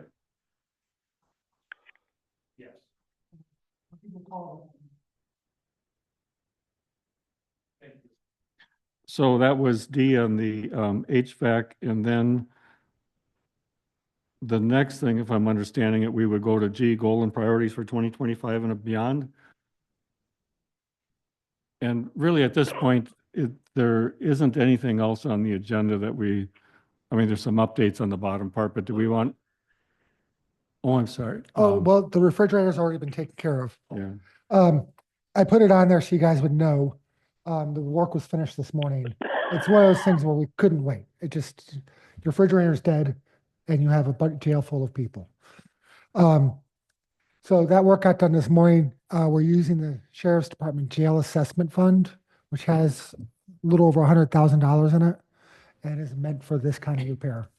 So that was D on the HVAC, and then the next thing, if I'm understanding it, we would go to G, goal and priorities for 2025 and beyond. And really, at this point, there isn't anything else on the agenda that I mean, there's some updates on the bottom part, but do we want? Oh, I'm sorry. Oh, well, the refrigerator's already been taken care of. Yeah. I put it on there so you guys would know. The work was finished this morning. It's one of those things where we couldn't wait. Your refrigerator's dead and you have a jail full of people. So that work got done this morning. We're using the Sheriff's Department Jail Assessment Fund, which has a little over $100,000 in it and is meant for this kind of repair.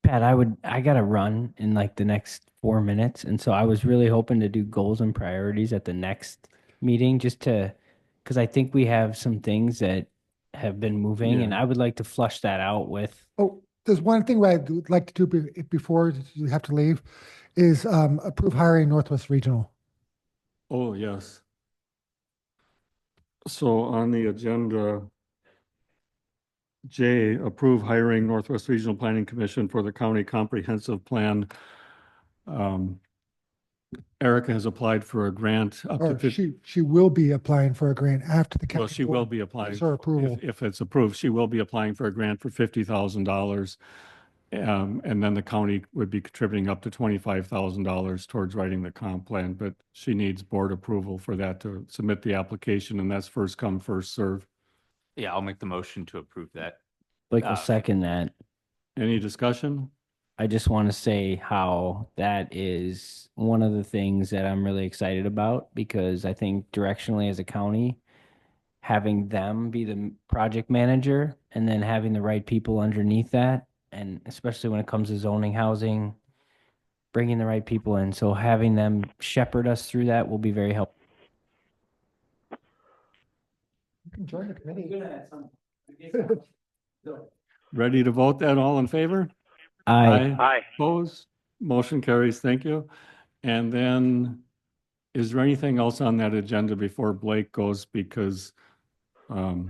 Pat, I gotta run in like the next 4 minutes. And so I was really hoping to do goals and priorities at the next meeting because I think we have some things that have been moving and Yeah. I would like to flush that out with. Oh, there's one thing I'd like to do before you have to leave is approve hiring Northwest Regional. Oh, yes. So on the agenda, J, approve hiring Northwest Regional Planning Commission for the county comprehensive plan. Erica has applied for a grant up to Or 50. she will be applying for a grant after the Well, county she will board be applying. gives her approval. If it's approved, she will be applying for a grant for $50,000. And then the county would be contributing up to $25,000 towards writing the comp plan, but she needs board approval for that to submit the application, and that's first come, first serve. Yeah, I'll make the motion to approve that. Like I'll second that. Any discussion? I just want to say how that is one of the things that I'm really excited about because I think directionally as a county, having them be the project manager and then having the right people underneath that, and especially when it comes to zoning housing, bringing the right people in. So having them shepherd us through that will be very helpful. You can join the committee. Ready to vote then? All in favor? Aye. Opposed? Motion carries. Thank you. And then, is there anything else on that agenda before Blake goes? Because we'll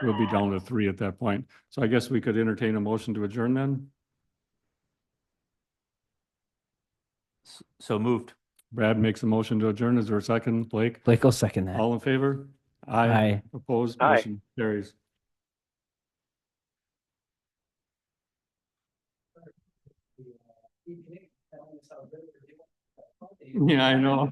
be down to 3 at that point. So I guess we could entertain a motion to adjourn then? So moved. Brad makes a motion to adjourn. Is there a second? Blake? Blake will second that. All in favor? Aye. Opposed? Aye. Motion carries. Yeah, I know.